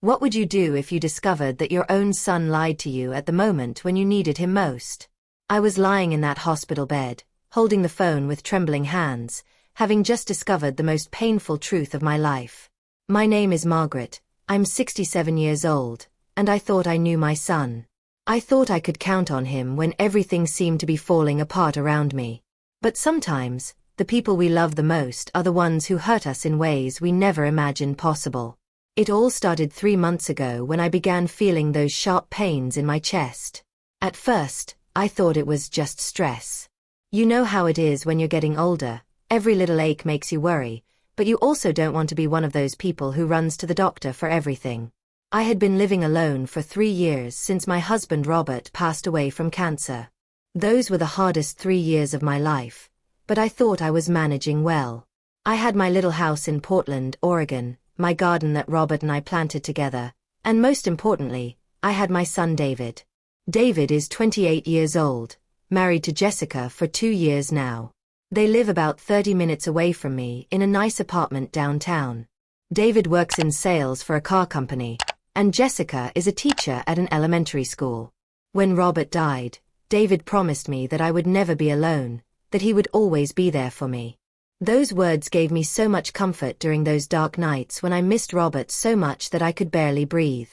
What would you do if you discovered that your own son lied to you at the moment when you needed him most? I was lying in that hospital bed, holding the phone with trembling hands, having just discovered the most painful truth of my life. My name is Margaret, I'm 67 years old, and I thought I knew my son. I thought I could count on him when everything seemed to be falling apart around me. But sometimes, the people we love the most are the ones who hurt us in ways we never imagined possible. It all started 3 months ago when I began feeling those sharp pains in my chest. At first, I thought it was just stress. You know how it is when you're getting older, every little ache makes you worry, but you also don't want to be one of those people who runs to the doctor for everything. I had been living alone for 3 years since my husband Robert passed away from cancer. Those were the hardest 3 years of my life, but I thought I was managing well. I had my little house in Portland, Oregon, my garden that Robert and I planted together, and most importantly, I had my son David. David is 28 years old, married to Jessica for 2 years now. They live about 30 minutes away from me in a nice apartment downtown. David works in sales for a car company, and Jessica is a teacher at an elementary school. When Robert died, David promised me that I would never be alone, that he would always be there for me. Those words gave me so much comfort during those dark nights when I missed Robert so much that I could barely breathe.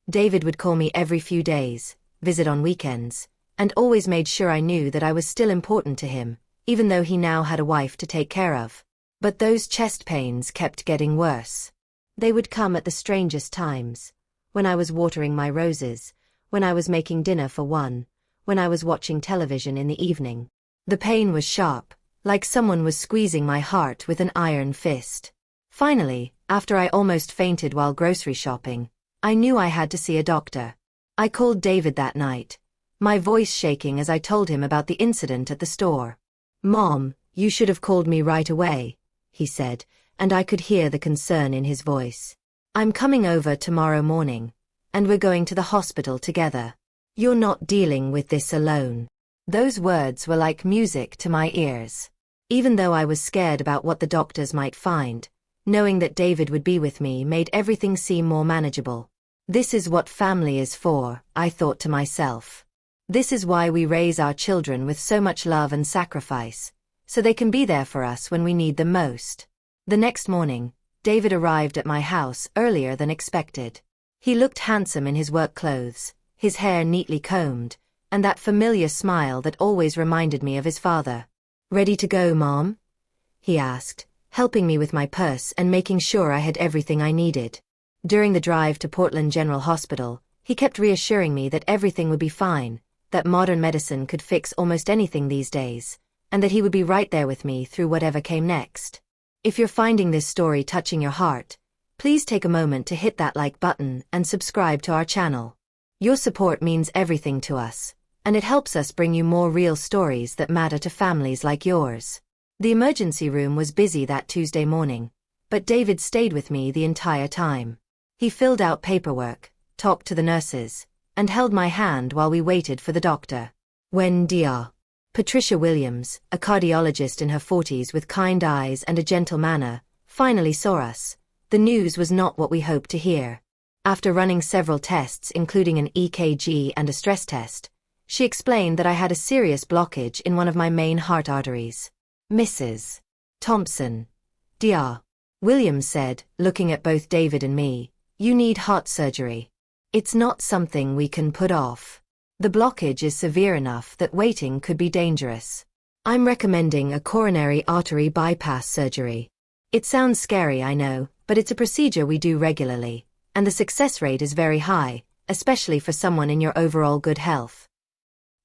David would call me every few days, visit on weekends, and always made sure I knew that I was still important to him, even though he now had a wife to take care of. But those chest pains kept getting worse. They would come at the strangest times. When I was watering my roses, when I was making dinner for one, when I was watching television in the evening. The pain was sharp, like someone was squeezing my heart with an iron fist. Finally, after I almost fainted while grocery shopping, I knew I had to see a doctor. I called David that night, my voice shaking as I told him about the incident at the store. "Mom, you should have called me right away," he said, and I could hear the concern in his voice. "I'm coming over tomorrow morning, and we're going to the hospital together. You're not dealing with this alone." Those words were like music to my ears. Even though I was scared about what the doctors might find, knowing that David would be with me made everything seem more manageable. This is what family is for, I thought to myself. This is why we raise our children with so much love and sacrifice, so they can be there for us when we need them most. The next morning, David arrived at my house earlier than expected. He looked handsome in his work clothes, his hair neatly combed, and that familiar smile that always reminded me of his father. "Ready to go, Mom?" he asked, helping me with my purse and making sure I had everything I needed. During the drive to Portland General Hospital, he kept reassuring me that everything would be fine, that modern medicine could fix almost anything these days, and that he would be right there with me through whatever came next. If you're finding this story touching your heart, please take a moment to hit that like button and subscribe to our channel. Your support means everything to us, and it helps us bring you more real stories that matter to families like yours. The emergency room was busy that Tuesday morning, but David stayed with me the entire time. He filled out paperwork, talked to the nurses, and held my hand while we waited for the doctor. When Dr. Patricia Williams, a cardiologist in her 40s with kind eyes and a gentle manner, finally saw us, the news was not what we hoped to hear. After running several tests including an EKG and a stress test, she explained that I had a serious blockage in one of my main heart arteries. "Mrs. Thompson," Dr. Williams said, looking at both David and me, "you need heart surgery. It's not something we can put off. The blockage is severe enough that waiting could be dangerous. I'm recommending a coronary artery bypass surgery. It sounds scary, I know, but it's a procedure we do regularly, and the success rate is very high, especially for someone in your overall good health."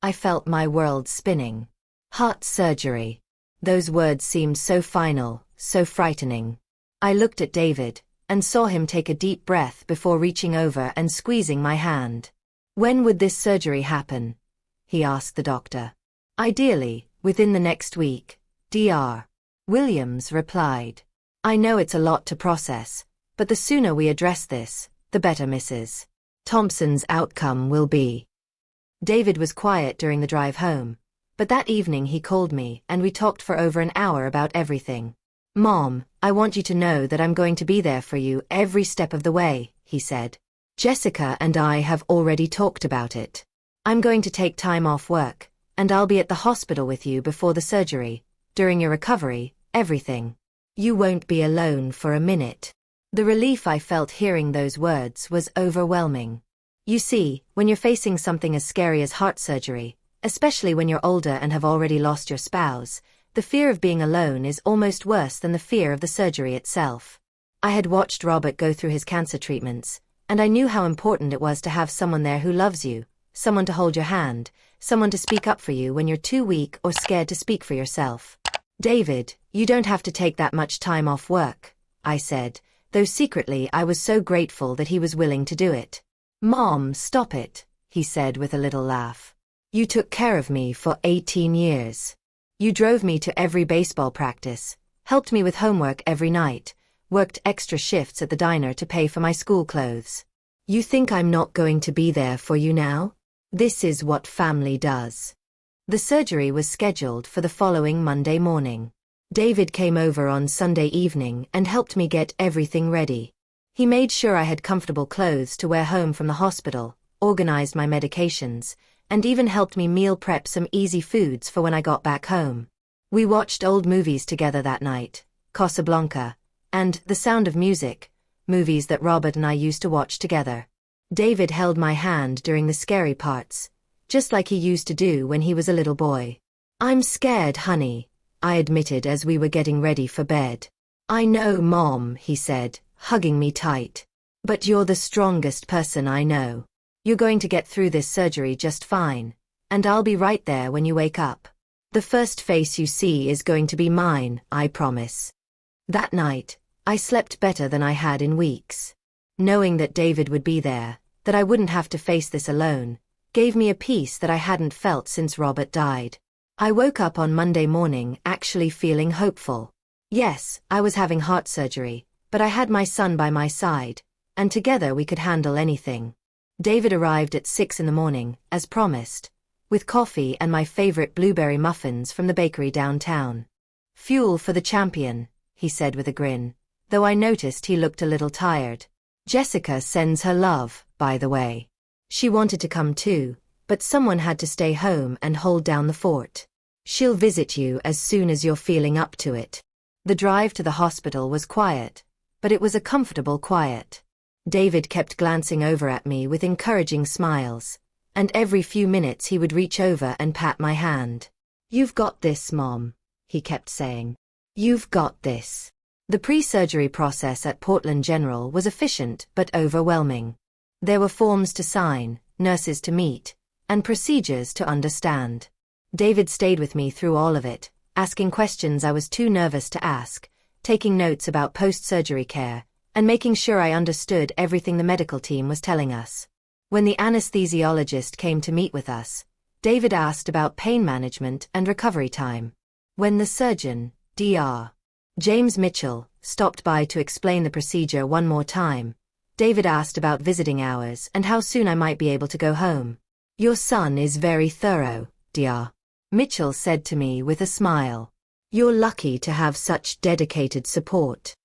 I felt my world spinning. Heart surgery. Those words seemed so final, so frightening. I looked at David, and saw him take a deep breath before reaching over and squeezing my hand. "When would this surgery happen?" he asked the doctor. "Ideally, within the next week," Dr. Williams replied. "I know it's a lot to process, but the sooner we address this, the better Mrs. Thompson's outcome will be." David was quiet during the drive home, but that evening he called me and we talked for over an hour about everything. "Mom, I want you to know that I'm going to be there for you every step of the way," he said. Jessica and I have already talked about it. I'm going to take time off work, and I'll be at the hospital with you before the surgery, during your recovery, everything. You won't be alone for a minute. The relief I felt hearing those words was overwhelming. You see, when you're facing something as scary as heart surgery, especially when you're older and have already lost your spouse, the fear of being alone is almost worse than the fear of the surgery itself. I had watched Robert go through his cancer treatments, and I knew how important it was to have someone there who loves you, someone to hold your hand, someone to speak up for you when you're too weak or scared to speak for yourself. David, you don't have to take that much time off work, I said, though secretly I was so grateful that he was willing to do it. Mom, stop it, he said with a little laugh. You took care of me for 18 years. You drove me to every baseball practice, helped me with homework every night, worked extra shifts at the diner to pay for my school clothes. You think I'm not going to be there for you now? This is what family does. The surgery was scheduled for the following Monday morning. David came over on Sunday evening and helped me get everything ready. He made sure I had comfortable clothes to wear home from the hospital, organized my medications, and even helped me meal prep some easy foods for when I got back home. We watched old movies together that night, Casablanca, and The Sound of Music, movies that Robert and I used to watch together. David held my hand during the scary parts, just like he used to do when he was a little boy. I'm scared, honey, I admitted as we were getting ready for bed. I know, Mom, he said, hugging me tight. But you're the strongest person I know. You're going to get through this surgery just fine, and I'll be right there when you wake up. The first face you see is going to be mine, I promise. That night, I slept better than I had in weeks. Knowing that David would be there, that I wouldn't have to face this alone, gave me a peace that I hadn't felt since Robert died. I woke up on Monday morning actually feeling hopeful. Yes, I was having heart surgery, but I had my son by my side, and together we could handle anything. David arrived at 6 in the morning, as promised, with coffee and my favorite blueberry muffins from the bakery downtown. Fuel for the champion, he said with a grin, though I noticed he looked a little tired. Jessica sends her love, by the way. She wanted to come too, but someone had to stay home and hold down the fort. She'll visit you as soon as you're feeling up to it. The drive to the hospital was quiet, but it was a comfortable quiet. David kept glancing over at me with encouraging smiles, and every few minutes he would reach over and pat my hand. You've got this, Mom, he kept saying. You've got this. The pre-surgery process at Portland General was efficient but overwhelming. There were forms to sign, nurses to meet, and procedures to understand. David stayed with me through all of it, asking questions I was too nervous to ask, taking notes about post-surgery care, and making sure I understood everything the medical team was telling us. When the anesthesiologist came to meet with us, David asked about pain management and recovery time. When the surgeon, Dr. James Mitchell, stopped by to explain the procedure one more time, David asked about visiting hours and how soon I might be able to go home. Your son is very thorough, Dr. Mitchell said to me with a smile. You're lucky to have such dedicated support.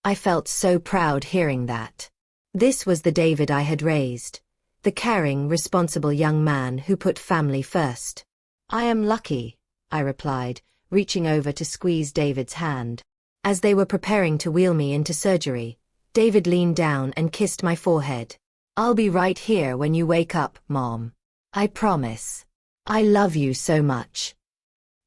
I felt so proud hearing that. This was the David I had raised, the caring, responsible young man who put family first. I am lucky, I replied, reaching over to squeeze David's hand. As they were preparing to wheel me into surgery, David leaned down and kissed my forehead. I'll be right here when you wake up, Mom. I promise. I love you so much.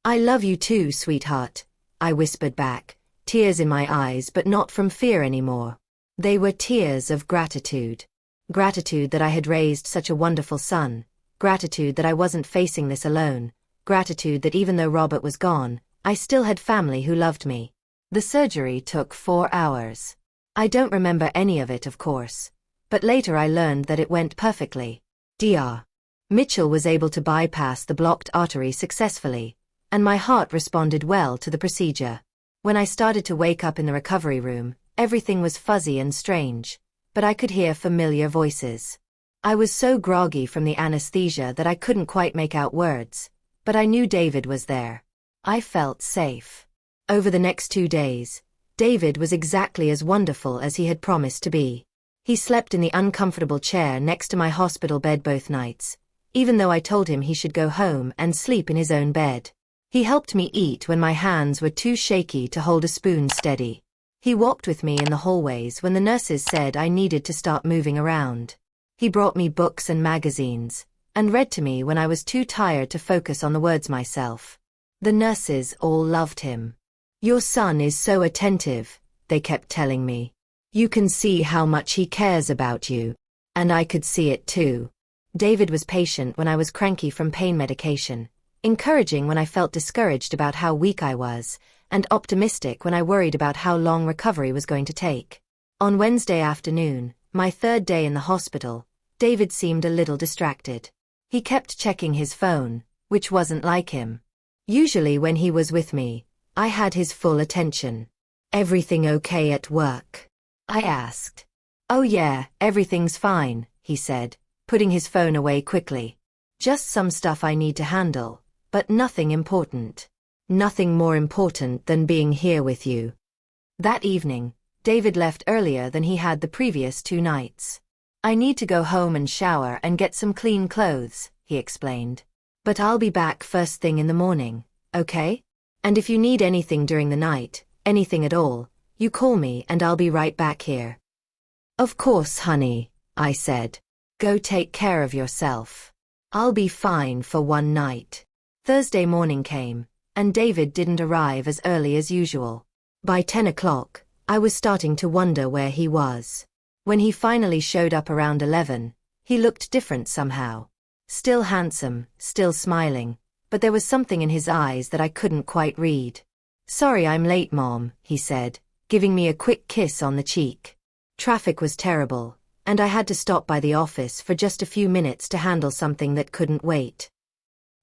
I love you too, sweetheart, I whispered back, tears in my eyes but not from fear anymore. They were tears of gratitude. Gratitude that I had raised such a wonderful son, gratitude that I wasn't facing this alone, gratitude that even though Robert was gone, I still had family who loved me. The surgery took 4 hours. I don't remember any of it, of course, but later I learned that it went perfectly. Dr. Mitchell was able to bypass the blocked artery successfully, and my heart responded well to the procedure. When I started to wake up in the recovery room, everything was fuzzy and strange, but I could hear familiar voices. I was so groggy from the anesthesia that I couldn't quite make out words, but I knew David was there. I felt safe. Over the next 2 days, David was exactly as wonderful as he had promised to be. He slept in the uncomfortable chair next to my hospital bed both nights, even though I told him he should go home and sleep in his own bed. He helped me eat when my hands were too shaky to hold a spoon steady. He walked with me in the hallways when the nurses said I needed to start moving around. He brought me books and magazines, and read to me when I was too tired to focus on the words myself. The nurses all loved him. "Your son is so attentive," they kept telling me. "You can see how much he cares about you." And I could see it too. David was patient when I was cranky from pain medication, encouraging when I felt discouraged about how weak I was, and optimistic when I worried about how long recovery was going to take. On Wednesday afternoon, my third day in the hospital, David seemed a little distracted. He kept checking his phone, which wasn't like him. Usually when he was with me, I had his full attention. "Everything okay at work?" I asked. "Oh yeah, everything's fine," he said, putting his phone away quickly. "Just some stuff I need to handle, but nothing important. Nothing more important than being here with you." That evening, David left earlier than he had the previous 2 nights. "I need to go home and shower and get some clean clothes," he explained. "But I'll be back first thing in the morning, okay? And if you need anything during the night, anything at all, you call me and I'll be right back here." "Of course, honey," I said. "Go take care of yourself. I'll be fine for one night." Thursday morning came, and David didn't arrive as early as usual. By 10 o'clock, I was starting to wonder where he was. When he finally showed up around 11, he looked different somehow. Still handsome, still smiling, but there was something in his eyes that I couldn't quite read. "Sorry I'm late, Mom," he said, giving me a quick kiss on the cheek. Traffic was terrible, and I had to stop by the office for just a few minutes to handle something that couldn't wait.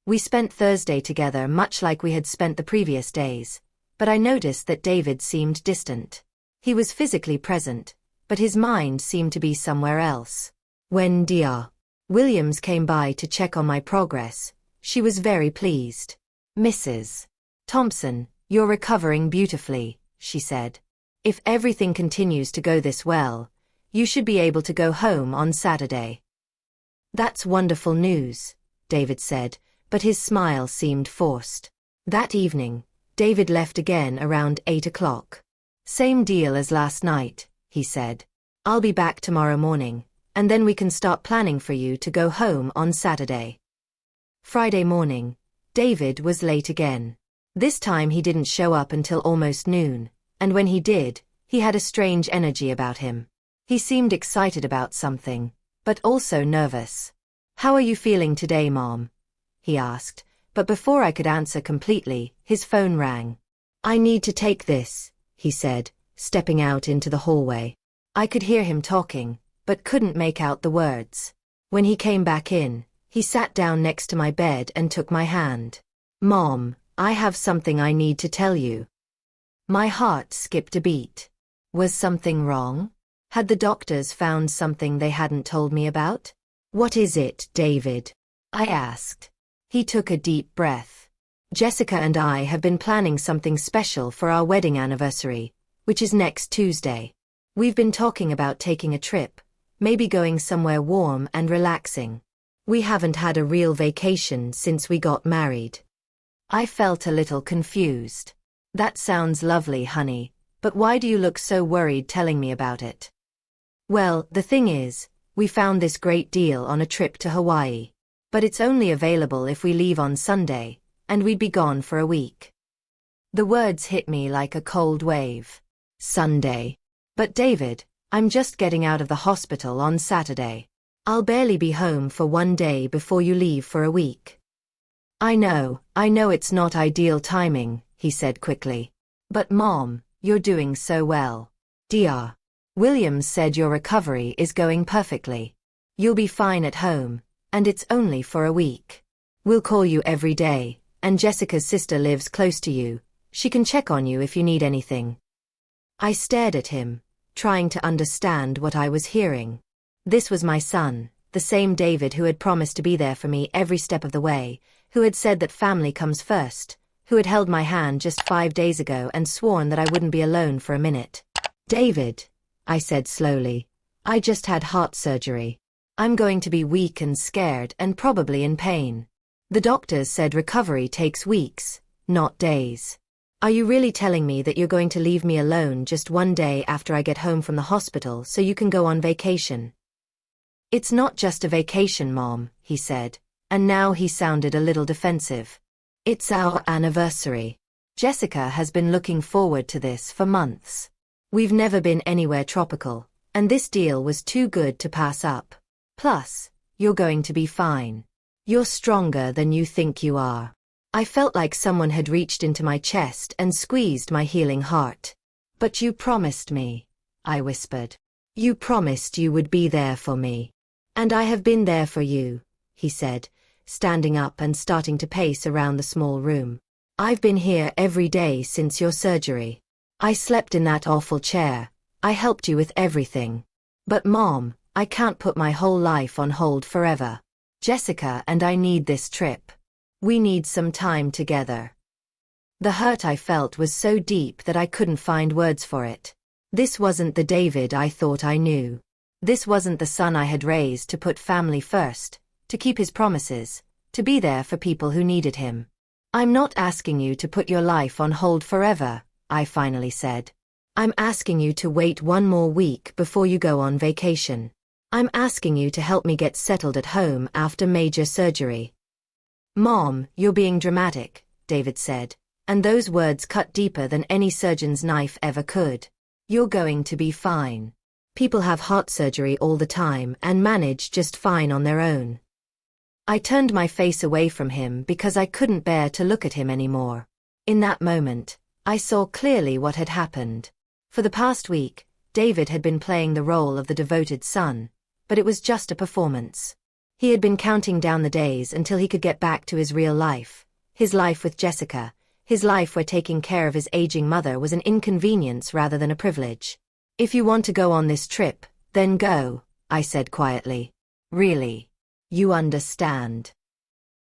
We spent Thursday together much like we had spent the previous days, but I noticed that David seemed distant. He was physically present, but his mind seemed to be somewhere else. When Dr. Williams came by to check on my progress, she was very pleased. "Mrs. Thompson, you're recovering beautifully," she said. "If everything continues to go this well, you should be able to go home on Saturday." "That's wonderful news," David said, but his smile seemed forced. That evening, David left again around 8 o'clock. "Same deal as last night," he said. "I'll be back tomorrow morning, and then we can start planning for you to go home on Saturday." Friday morning, David was late again. This time he didn't show up until almost noon, and when he did, he had a strange energy about him. He seemed excited about something, but also nervous. "How are you feeling today, Mom?" he asked, but before I could answer completely, his phone rang. "I need to take this," he said, stepping out into the hallway. I could hear him talking, but couldn't make out the words. When he came back in, he sat down next to my bed and took my hand. "Mom, I have something I need to tell you." My heart skipped a beat. Was something wrong? Had the doctors found something they hadn't told me about? "What is it, David?" I asked. He took a deep breath. "Jessica and I have been planning something special for our wedding anniversary, which is next Tuesday. We've been talking about taking a trip, maybe going somewhere warm and relaxing. We haven't had a real vacation since we got married." I felt a little confused. "That sounds lovely, honey, but why do you look so worried telling me about it?" "Well, the thing is, we found this great deal on a trip to Hawaii. But it's only available if we leave on Sunday, and we'd be gone for a week." The words hit me like a cold wave. Sunday. "But David, I'm just getting out of the hospital on Saturday. I'll barely be home for one day before you leave for a week." I know it's not ideal timing," he said quickly. "But Mom, you're doing so well. Dr. Williams said your recovery is going perfectly. You'll be fine at home, and it's only for a week. We'll call you every day, and Jessica's sister lives close to you. She can check on you if you need anything." I stared at him, trying to understand what I was hearing. This was my son, the same David who had promised to be there for me every step of the way, who had said that family comes first, who had held my hand just 5 days ago and sworn that I wouldn't be alone for a minute. "David," I said slowly, I just had heart surgery. I'm going to be weak and scared and probably in pain. The doctors said recovery takes weeks, not days. Are you really telling me that you're going to leave me alone just one day after I get home from the hospital so you can go on vacation? It's not just a vacation, Mom, he said, and now he sounded a little defensive. It's our anniversary. Jessica has been looking forward to this for months. We've never been anywhere tropical, and this deal was too good to pass up. Plus, you're going to be fine. You're stronger than you think you are. I felt like someone had reached into my chest and squeezed my healing heart. But you promised me, I whispered. You promised you would be there for me. And I have been there for you, he said, standing up and starting to pace around the small room. I've been here every day since your surgery. I slept in that awful chair. I helped you with everything. But Mom, I can't put my whole life on hold forever. Jessica and I need this trip. We need some time together. The hurt I felt was so deep that I couldn't find words for it. This wasn't the David I thought I knew. This wasn't the son I had raised to put family first, to keep his promises, to be there for people who needed him. I'm not asking you to put your life on hold forever, I finally said. I'm asking you to wait one more week before you go on vacation. I'm asking you to help me get settled at home after major surgery. Mom, you're being dramatic, David said, and those words cut deeper than any surgeon's knife ever could. You're going to be fine. People have heart surgery all the time and manage just fine on their own. I turned my face away from him because I couldn't bear to look at him anymore. In that moment, I saw clearly what had happened. For the past week, David had been playing the role of the devoted son, but it was just a performance. He had been counting down the days until he could get back to his real life, his life with Jessica, his life where taking care of his aging mother was an inconvenience rather than a privilege. If you want to go on this trip, then go, I said quietly. Really? You understand?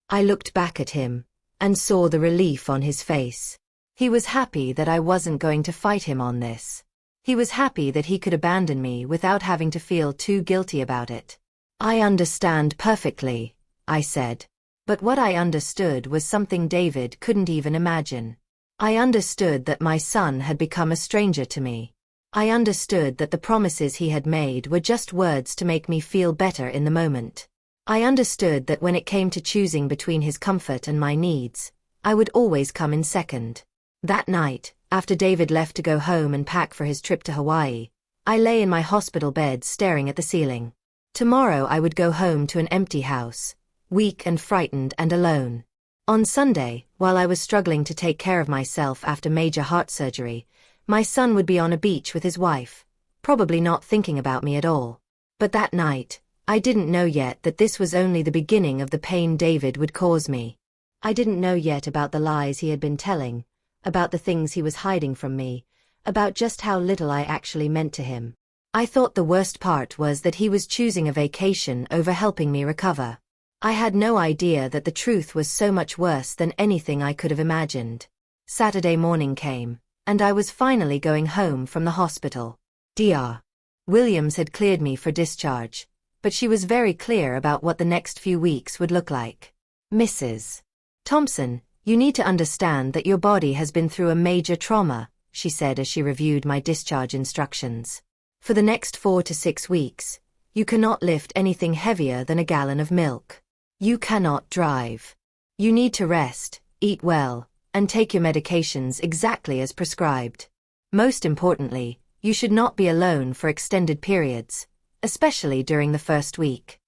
I looked back at him, and saw the relief on his face. He was happy that I wasn't going to fight him on this. He was happy that he could abandon me without having to feel too guilty about it. I understand perfectly, I said. But what I understood was something David couldn't even imagine. I understood that my son had become a stranger to me. I understood that the promises he had made were just words to make me feel better in the moment. I understood that when it came to choosing between his comfort and my needs, I would always come in second. That night, after David left to go home and pack for his trip to Hawaii, I lay in my hospital bed staring at the ceiling. Tomorrow I would go home to an empty house, weak and frightened and alone. On Sunday, while I was struggling to take care of myself after major heart surgery, my son would be on a beach with his wife, probably not thinking about me at all. But that night, I didn't know yet that this was only the beginning of the pain David would cause me. I didn't know yet about the lies he had been telling, about the things he was hiding from me, about just how little I actually meant to him. I thought the worst part was that he was choosing a vacation over helping me recover. I had no idea that the truth was so much worse than anything I could have imagined. Saturday morning came, and I was finally going home from the hospital. Dr. Williams had cleared me for discharge, but she was very clear about what the next few weeks would look like. Mrs. Thompson, you need to understand that your body has been through a major trauma, she said as she reviewed my discharge instructions. For the next 4 to 6 weeks, you cannot lift anything heavier than a gallon of milk. You cannot drive. You need to rest, eat well, and take your medications exactly as prescribed. Most importantly, you should not be alone for extended periods, especially during the first week.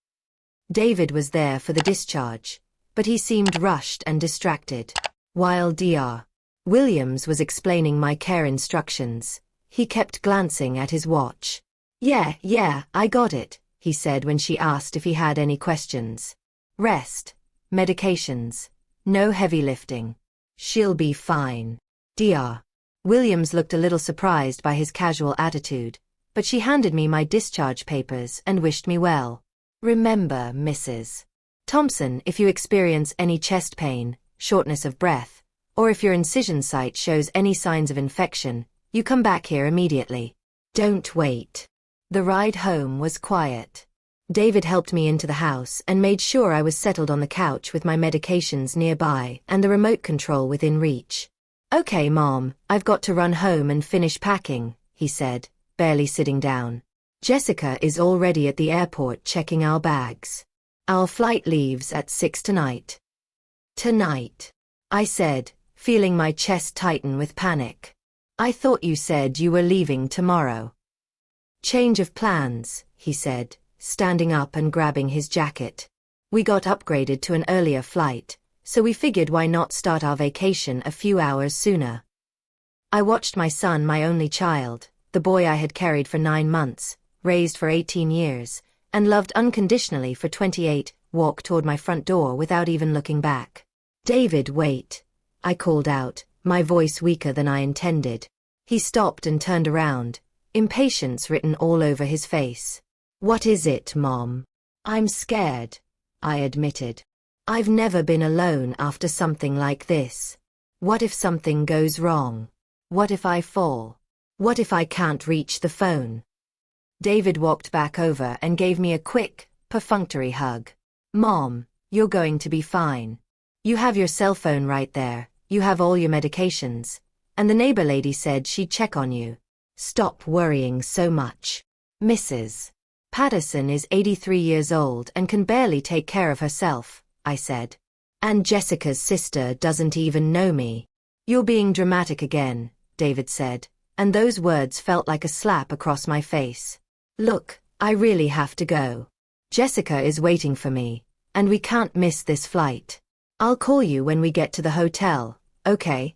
David was there for the discharge, but he seemed rushed and distracted. While Dr. Williams was explaining my care instructions, he kept glancing at his watch. Yeah, I got it, he said when she asked if he had any questions. Rest, medications, no heavy lifting. She'll be fine. Dr. Williams looked a little surprised by his casual attitude, but she handed me my discharge papers and wished me well. Remember, Mrs. Thompson, if you experience any chest pain, shortness of breath, or if your incision site shows any signs of infection, you come back here immediately. Don't wait. The ride home was quiet. David helped me into the house and made sure I was settled on the couch with my medications nearby and the remote control within reach. "Okay, Mom, I've got to run home and finish packing," he said, barely sitting down. "Jessica is already at the airport checking our bags. Our flight leaves at 6 tonight." "Tonight," I said, feeling my chest tighten with panic. "I thought you said you were leaving tomorrow." "Change of plans," he said, standing up and grabbing his jacket. "We got upgraded to an earlier flight, so we figured why not start our vacation a few hours sooner." I watched my son, my only child, the boy I had carried for 9 months, raised for 18 years, and loved unconditionally for 28, walk toward my front door without even looking back. "David, wait," I called out, my voice weaker than I intended. He stopped and turned around, impatience written all over his face. "What is it, Mom?" "I'm scared," I admitted. "I've never been alone after something like this. What if something goes wrong? What if I fall? What if I can't reach the phone?" David walked back over and gave me a quick, perfunctory hug. "Mom, you're going to be fine. You have your cell phone right there, you have all your medications, and the neighbor lady said she'd check on you. Stop worrying so much. Mrs. Patterson is 83 years old and can barely take care of herself," I said. "And Jessica's sister doesn't even know me." "You're being dramatic again," David said, and those words felt like a slap across my face. "Look, I really have to go. Jessica is waiting for me, and we can't miss this flight. I'll call you when we get to the hotel, okay?"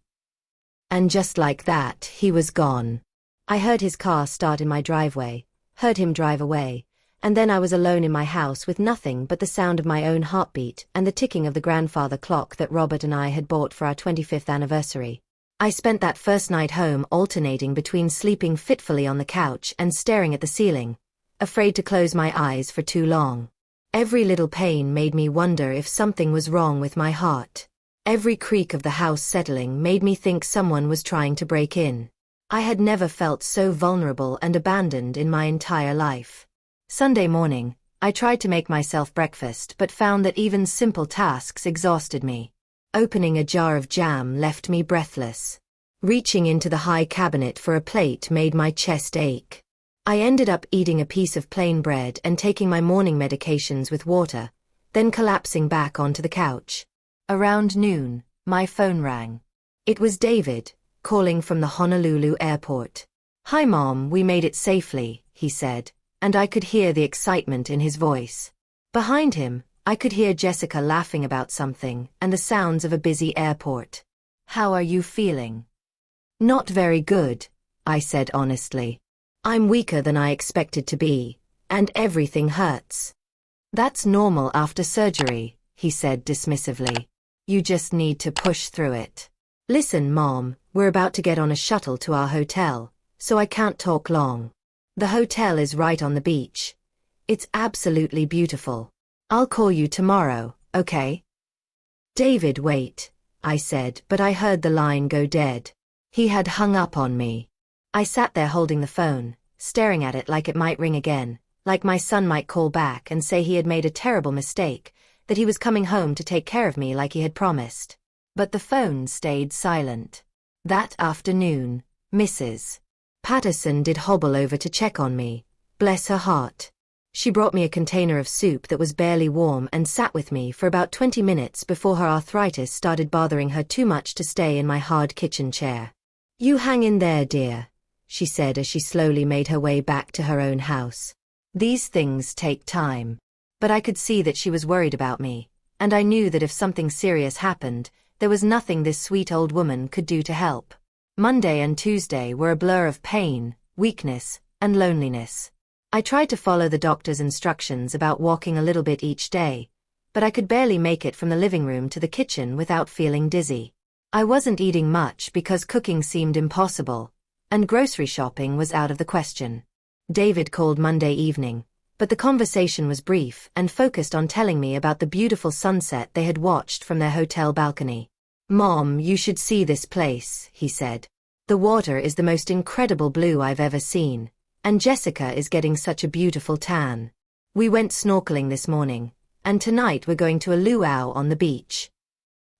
And just like that, he was gone. I heard his car start in my driveway, heard him drive away, and then I was alone in my house with nothing but the sound of my own heartbeat and the ticking of the grandfather clock that Robert and I had bought for our 25th anniversary. I spent that first night home alternating between sleeping fitfully on the couch and staring at the ceiling, afraid to close my eyes for too long. Every little pain made me wonder if something was wrong with my heart. Every creak of the house settling made me think someone was trying to break in. I had never felt so vulnerable and abandoned in my entire life. Sunday morning, I tried to make myself breakfast but found that even simple tasks exhausted me. Opening a jar of jam left me breathless. Reaching into the high cabinet for a plate made my chest ache. I ended up eating a piece of plain bread and taking my morning medications with water, then collapsing back onto the couch. Around noon, my phone rang. It was David, calling from the Honolulu airport. "Hi Mom, we made it safely," he said, and I could hear the excitement in his voice. Behind him, I could hear Jessica laughing about something and the sounds of a busy airport. "How are you feeling?" "Not very good," I said honestly. "I'm weaker than I expected to be, and everything hurts." "That's normal after surgery," he said dismissively. "You just need to push through it. Listen, Mom, we're about to get on a shuttle to our hotel, so I can't talk long. The hotel is right on the beach. It's absolutely beautiful. I'll call you tomorrow, okay?" "David, wait," I said, but I heard the line go dead. He had hung up on me. I sat there holding the phone, staring at it like it might ring again, like my son might call back and say he had made a terrible mistake, that he was coming home to take care of me like he had promised. But the phone stayed silent. That afternoon, Mrs. Patterson did hobble over to check on me, bless her heart. She brought me a container of soup that was barely warm and sat with me for about 20 minutes before her arthritis started bothering her too much to stay in my hard kitchen chair. "You hang in there, dear," she said as she slowly made her way back to her own house. "These things take time." But I could see that she was worried about me, and I knew that if something serious happened, there was nothing this sweet old woman could do to help. Monday and Tuesday were a blur of pain, weakness, and loneliness. I tried to follow the doctor's instructions about walking a little bit each day, but I could barely make it from the living room to the kitchen without feeling dizzy. I wasn't eating much because cooking seemed impossible, and grocery shopping was out of the question. David called Monday evening, but the conversation was brief and focused on telling me about the beautiful sunset they had watched from their hotel balcony. "Mom, you should see this place," he said. "The water is the most incredible blue I've ever seen, And Jessica is getting such a beautiful tan. We went snorkeling this morning, and tonight we're going to a luau on the beach.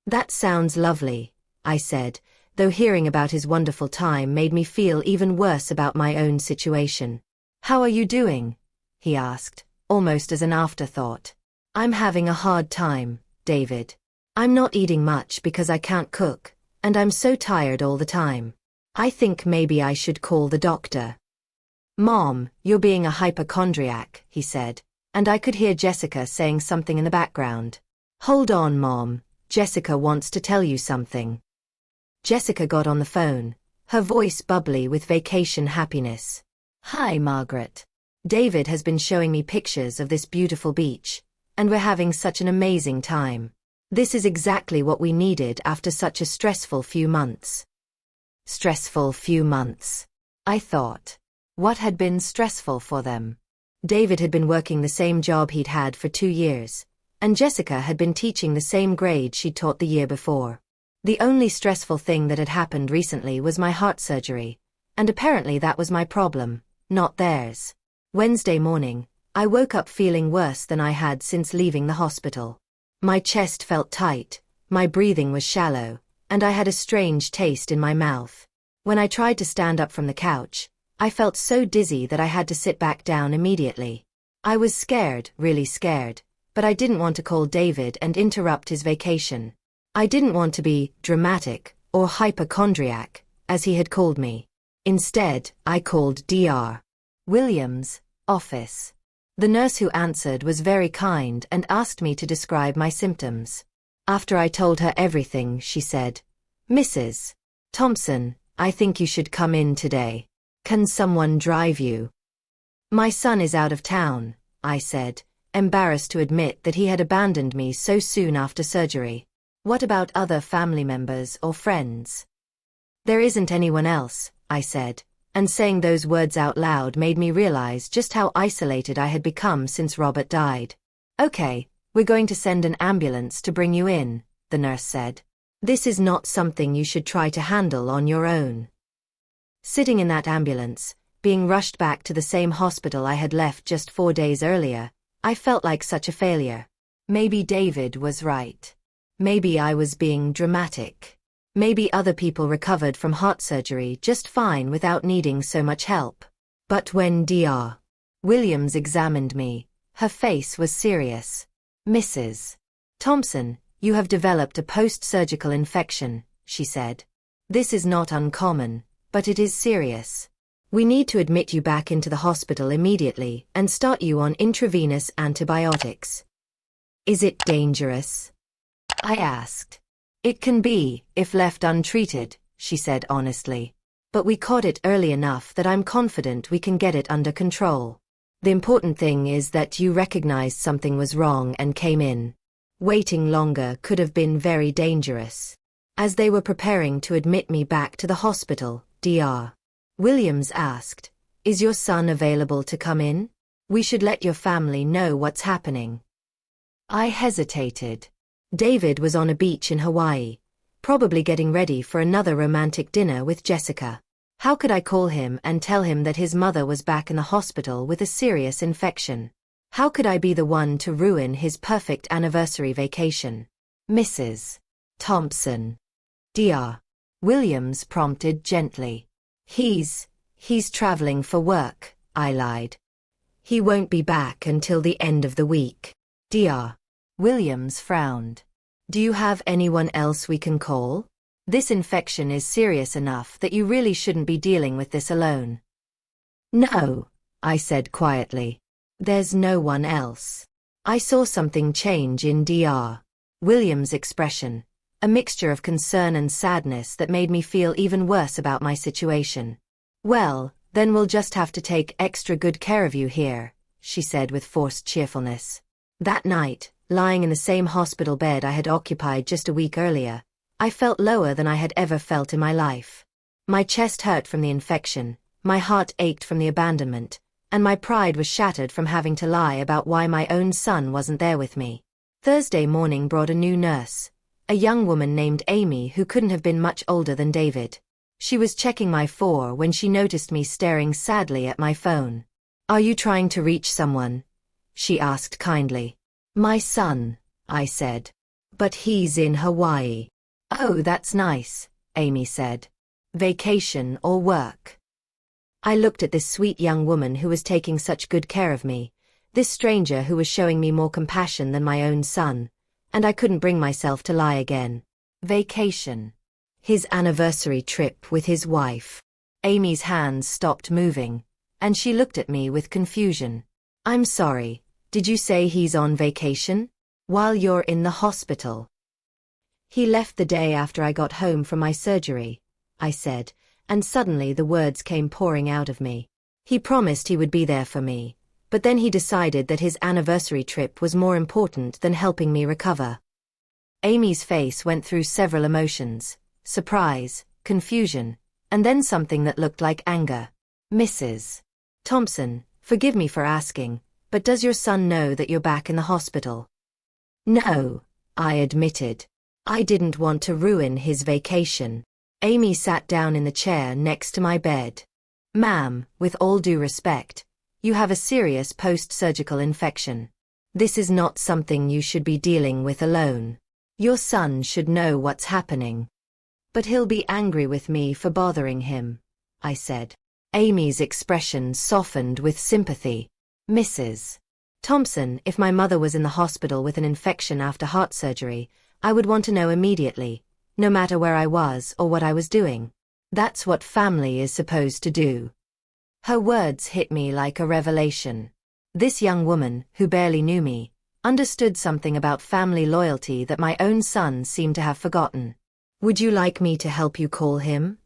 That sounds lovely, I said, though hearing about his wonderful time made me feel even worse about my own situation. How are you doing? He asked, almost as an afterthought. I'm having a hard time, David. I'm not eating much because I can't cook, and I'm so tired all the time. I think maybe I should call the doctor. Mom, you're being a hypochondriac, he said, and I could hear Jessica saying something in the background. Hold on, Mom, Jessica wants to tell you something. Jessica got on the phone, her voice bubbly with vacation happiness. Hi, Margaret. David has been showing me pictures of this beautiful beach, and we're having such an amazing time. This is exactly what we needed after such a stressful few months. Stressful few months, I thought. What had been stressful for them? David had been working the same job he'd had for 2 years, and Jessica had been teaching the same grade she'd taught the year before. The only stressful thing that had happened recently was my heart surgery, and apparently that was my problem, not theirs. Wednesday morning, I woke up feeling worse than I had since leaving the hospital. My chest felt tight, my breathing was shallow, and I had a strange taste in my mouth. When I tried to stand up from the couch, I felt so dizzy that I had to sit back down immediately. I was scared, really scared, but I didn't want to call David and interrupt his vacation. I didn't want to be dramatic or hypochondriac, as he had called me. Instead, I called Dr. Williams' office. The nurse who answered was very kind and asked me to describe my symptoms. After I told her everything, she said, "Mrs. Thompson, I think you should come in today. Can someone drive you?" My son is out of town, I said, embarrassed to admit that he had abandoned me so soon after surgery. What about other family members or friends? There isn't anyone else, I said, and saying those words out loud made me realize just how isolated I had become since Robert died. Okay, we're going to send an ambulance to bring you in, the nurse said. This is not something you should try to handle on your own. Sitting in that ambulance, being rushed back to the same hospital I had left just 4 days earlier, I felt like such a failure. Maybe David was right. Maybe I was being dramatic. Maybe other people recovered from heart surgery just fine without needing so much help. But when Dr. Williams examined me, her face was serious. "Mrs. Thompson, you have developed a post-surgical infection," she said. "This is not uncommon, but it is serious. We need to admit you back into the hospital immediately and start you on intravenous antibiotics." "Is it dangerous?" I asked. "It can be, if left untreated," she said honestly. "But we caught it early enough that I'm confident we can get it under control. The important thing is that you recognized something was wrong and came in. Waiting longer could have been very dangerous." As they were preparing to admit me back to the hospital, Dr. Williams asked, "Is your son available to come in? We should let your family know what's happening." I hesitated. David was on a beach in Hawaii, probably getting ready for another romantic dinner with Jessica. How could I call him and tell him that his mother was back in the hospital with a serious infection? How could I be the one to ruin his perfect anniversary vacation? "Mrs. Thompson." Dr. Williams prompted gently. He's traveling for work," I lied. "He won't be back until the end of the week." Dr. Williams frowned. "Do you have anyone else we can call? This infection is serious enough that you really shouldn't be dealing with this alone." "No," I said quietly. "There's no one else." I saw something change in Dr. Williams' expression, a mixture of concern and sadness that made me feel even worse about my situation. "Well, then we'll just have to take extra good care of you here," she said with forced cheerfulness. That night, lying in the same hospital bed I had occupied just a week earlier, I felt lower than I had ever felt in my life. My chest hurt from the infection, my heart ached from the abandonment, and my pride was shattered from having to lie about why my own son wasn't there with me. Thursday morning brought a new nurse, a young woman named Amy who couldn't have been much older than David. She was checking my phone when she noticed me staring sadly at my phone. "Are you trying to reach someone?" she asked kindly. "My son," I said. "But he's in Hawaii." "Oh, that's nice," Amy said. "Vacation or work?" I looked at this sweet young woman who was taking such good care of me, this stranger who was showing me more compassion than my own son, and I couldn't bring myself to lie again. Vacation. His anniversary trip with his wife. Amy's hands stopped moving, and she looked at me with confusion. "I'm sorry, did you say he's on vacation? While you're in the hospital?" "He left the day after I got home from my surgery," I said, and suddenly the words came pouring out of me. "He promised he would be there for me, but then he decided that his anniversary trip was more important than helping me recover." Amy's face went through several emotions: surprise, confusion, and then something that looked like anger. "Mrs. Thompson, forgive me for asking, but does your son know that you're back in the hospital?" "No," I admitted. "I didn't want to ruin his vacation." Amy sat down in the chair next to my bed. "Ma'am, with all due respect, you have a serious post-surgical infection. This is not something you should be dealing with alone. Your son should know what's happening." "But he'll be angry with me for bothering him," I said. Amy's expression softened with sympathy. "Mrs. Thompson, if my mother was in the hospital with an infection after heart surgery, I would want to know immediately, no matter where I was or what I was doing. That's what family is supposed to do." Her words hit me like a revelation. This young woman, who barely knew me, understood something about family loyalty that my own son seemed to have forgotten. "Would you like me to help you call him?"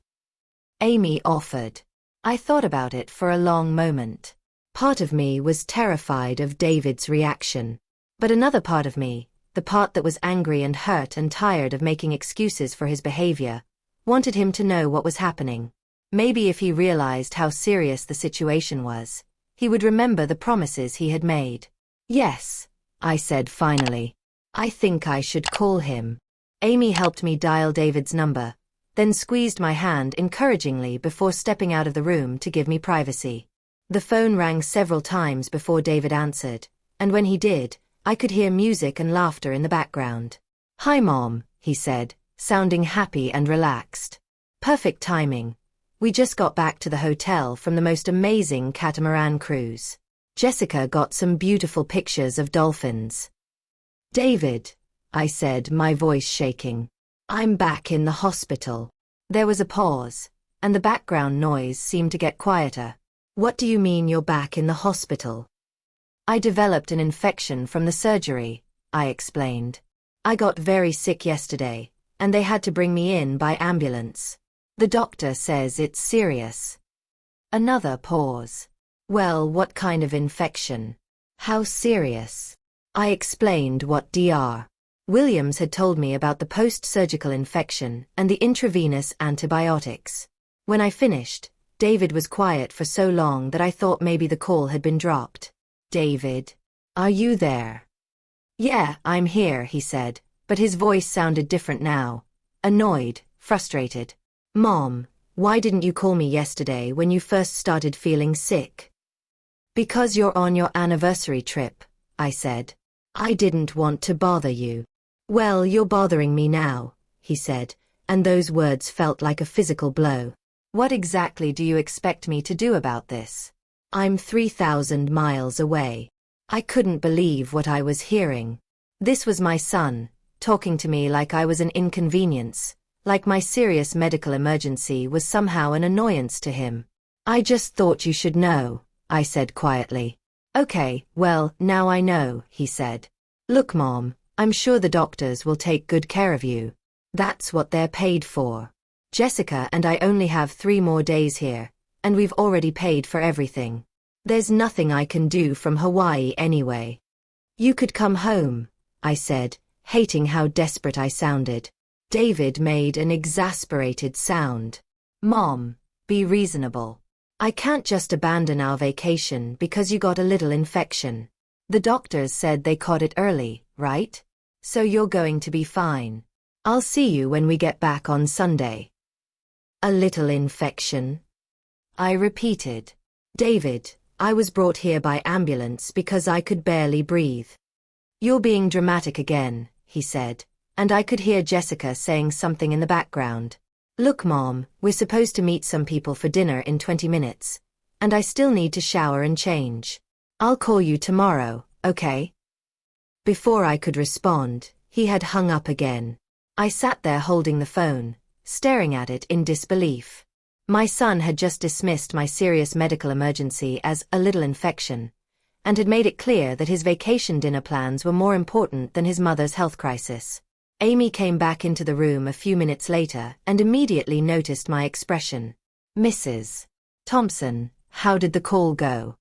Amy offered. I thought about it for a long moment. Part of me was terrified of David's reaction. But another part of me, the part that was angry and hurt and tired of making excuses for his behavior, wanted him to know what was happening. Maybe if he realized how serious the situation was, he would remember the promises he had made. "Yes," I said finally. "I think I should call him." Amy helped me dial David's number, then squeezed my hand encouragingly before stepping out of the room to give me privacy. The phone rang several times before David answered, and when he did, I could hear music and laughter in the background. "Hi, Mom," he said, sounding happy and relaxed. "Perfect timing. We just got back to the hotel from the most amazing catamaran cruise. Jessica got some beautiful pictures of dolphins." "David," I said, my voice shaking, "I'm back in the hospital." There was a pause, and the background noise seemed to get quieter. "What do you mean you're back in the hospital?" "I developed an infection from the surgery," I explained. "I got very sick yesterday, and they had to bring me in by ambulance. The doctor says it's serious." Another pause. "Well, what kind of infection? How serious?" I explained what Dr. Williams had told me about the post-surgical infection and the intravenous antibiotics. When I finished, David was quiet for so long that I thought maybe the call had been dropped. "David, are you there?" "Yeah, I'm here," he said, but his voice sounded different now. Annoyed, frustrated. "Mom, why didn't you call me yesterday when you first started feeling sick?" "Because you're on your anniversary trip," I said. "I didn't want to bother you." "Well, you're bothering me now," he said, and those words felt like a physical blow. "What exactly do you expect me to do about this? I'm 3,000 miles away." I couldn't believe what I was hearing. This was my son, talking to me like I was an inconvenience, like my serious medical emergency was somehow an annoyance to him. "I just thought you should know," I said quietly. "Okay, well, now I know," he said. "Look, Mom, I'm sure the doctors will take good care of you. That's what they're paid for. Jessica and I only have 3 more days here, and we've already paid for everything. There's nothing I can do from Hawaii anyway." "You could come home," I said, hating how desperate I sounded. David made an exasperated sound. "Mom, be reasonable. I can't just abandon our vacation because you got a little infection. The doctors said they caught it early, right? So you're going to be fine. I'll see you when we get back on Sunday." A little infection? I repeated. David, I was brought here by ambulance because I could barely breathe. You're being dramatic again, he said, and I could hear Jessica saying something in the background. Look, Mom, we're supposed to meet some people for dinner in 20 minutes, and I still need to shower and change. I'll call you tomorrow, okay? Before I could respond, he had hung up again. I sat there holding the phone, staring at it in disbelief. My son had just dismissed my serious medical emergency as a little infection, and had made it clear that his vacation dinner plans were more important than his mother's health crisis. Amy came back into the room a few minutes later and immediately noticed my expression. Mrs. Thompson, how did the call go?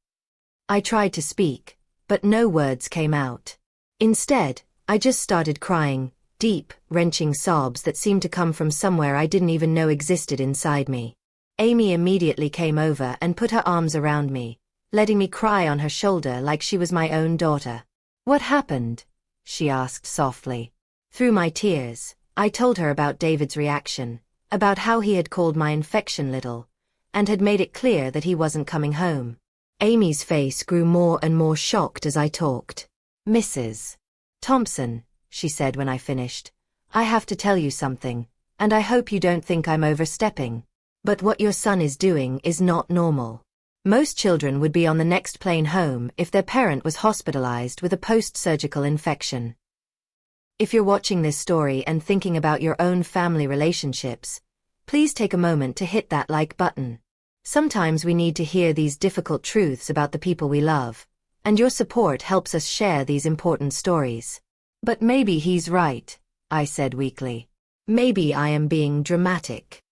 I tried to speak, but no words came out. Instead, I just started crying, deep, wrenching sobs that seemed to come from somewhere I didn't even know existed inside me. Amy immediately came over and put her arms around me, letting me cry on her shoulder like she was my own daughter. What happened? She asked softly. Through my tears, I told her about David's reaction, about how he had called my infection little, and had made it clear that he wasn't coming home. Amy's face grew more and more shocked as I talked. Mrs. Thompson, she said when I finished, I have to tell you something, and I hope you don't think I'm overstepping. But what your son is doing is not normal. Most children would be on the next plane home if their parent was hospitalized with a post-surgical infection. If you're watching this story and thinking about your own family relationships, please take a moment to hit that like button. Sometimes we need to hear these difficult truths about the people we love, and your support helps us share these important stories. But maybe he's right, I said weakly. Maybe I am being dramatic.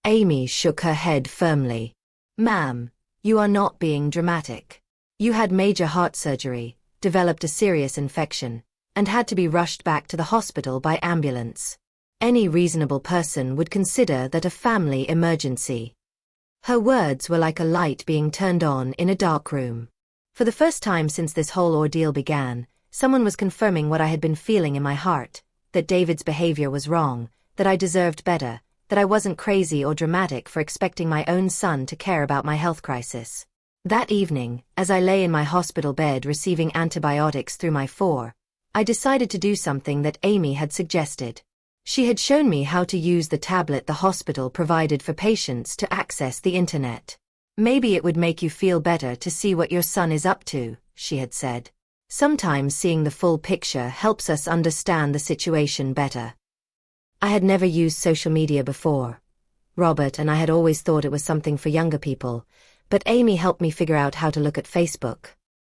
Amy shook her head firmly. Ma'am, you are not being dramatic. You had major heart surgery, developed a serious infection, and had to be rushed back to the hospital by ambulance. Any reasonable person would consider that a family emergency. Her words were like a light being turned on in a dark room. For the first time since this whole ordeal began, someone was confirming what I had been feeling in my heart, that David's behavior was wrong, that I deserved better, that I wasn't crazy or dramatic for expecting my own son to care about my health crisis. That evening, as I lay in my hospital bed receiving antibiotics through my 4, I decided to do something that Amy had suggested. She had shown me how to use the tablet the hospital provided for patients to access the internet. Maybe it would make you feel better to see what your son is up to, she had said. Sometimes seeing the full picture helps us understand the situation better. I had never used social media before. Robert and I had always thought it was something for younger people, but Amy helped me figure out how to look at Facebook.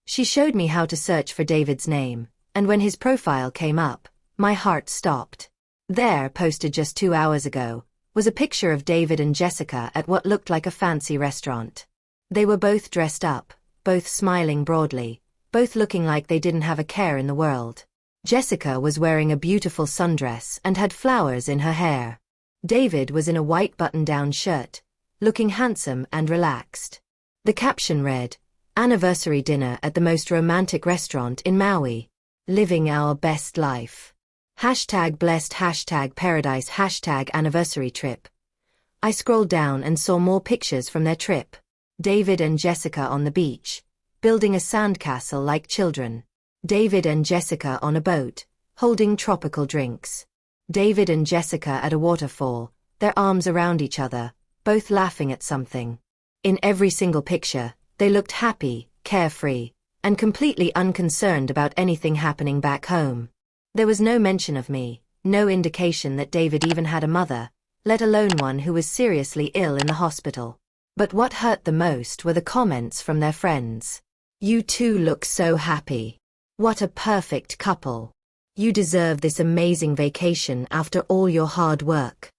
She showed me how to search for David's name, and when his profile came up, my heart stopped. There, posted just 2 hours ago, was a picture of David and Jessica at what looked like a fancy restaurant. They were both dressed up, both smiling broadly, both looking like they didn't have a care in the world. Jessica was wearing a beautiful sundress and had flowers in her hair. David was in a white button-down shirt, looking handsome and relaxed. The caption read, "Anniversary dinner at the most romantic restaurant in Maui. Living our best life. #blessed, #paradise, #anniversary trip." I scrolled down and saw more pictures from their trip. David and Jessica on the beach, building a sandcastle like children. David and Jessica on a boat, holding tropical drinks. David and Jessica at a waterfall, their arms around each other, both laughing at something. In every single picture, they looked happy, carefree, and completely unconcerned about anything happening back home. There was no mention of me, no indication that David even had a mother, let alone one who was seriously ill in the hospital. But what hurt the most were the comments from their friends. "You two look so happy. What a perfect couple. You deserve this amazing vacation after all your hard work."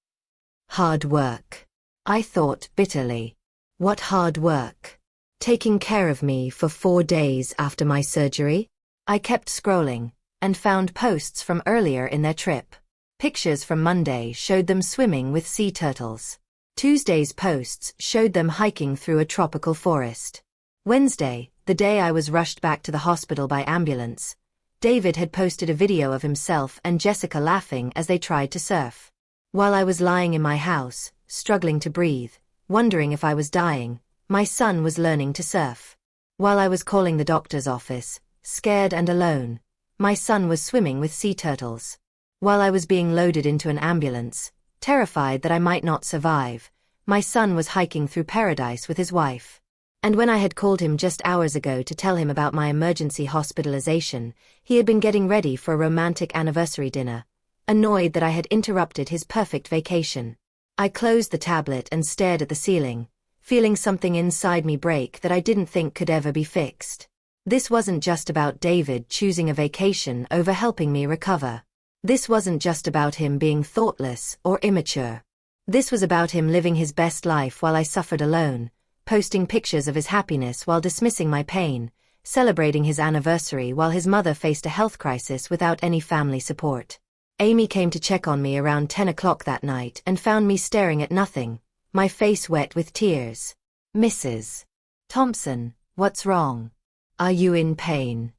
Hard work. I thought bitterly. What hard work? Taking care of me for 4 days after my surgery? I kept scrolling, and found posts from earlier in their trip. Pictures from Monday showed them swimming with sea turtles. Tuesday's posts showed them hiking through a tropical forest. Wednesday, the day I was rushed back to the hospital by ambulance, David had posted a video of himself and Jessica laughing as they tried to surf. While I was lying in my house, struggling to breathe, wondering if I was dying. My son was learning to surf. While I was calling the doctor's office, scared and alone, my son was swimming with sea turtles. While I was being loaded into an ambulance, terrified that I might not survive, my son was hiking through paradise with his wife. And when I had called him just hours ago to tell him about my emergency hospitalization, he had been getting ready for a romantic anniversary dinner, annoyed that I had interrupted his perfect vacation. I closed the tablet and stared at the ceiling, feeling something inside me break that I didn't think could ever be fixed. This wasn't just about David choosing a vacation over helping me recover. This wasn't just about him being thoughtless or immature. This was about him living his best life while I suffered alone, posting pictures of his happiness while dismissing my pain, celebrating his anniversary while his mother faced a health crisis without any family support. Amy came to check on me around 10 o'clock that night and found me staring at nothing, my face wet with tears. "Mrs. Thompson, what's wrong? Are you in pain?"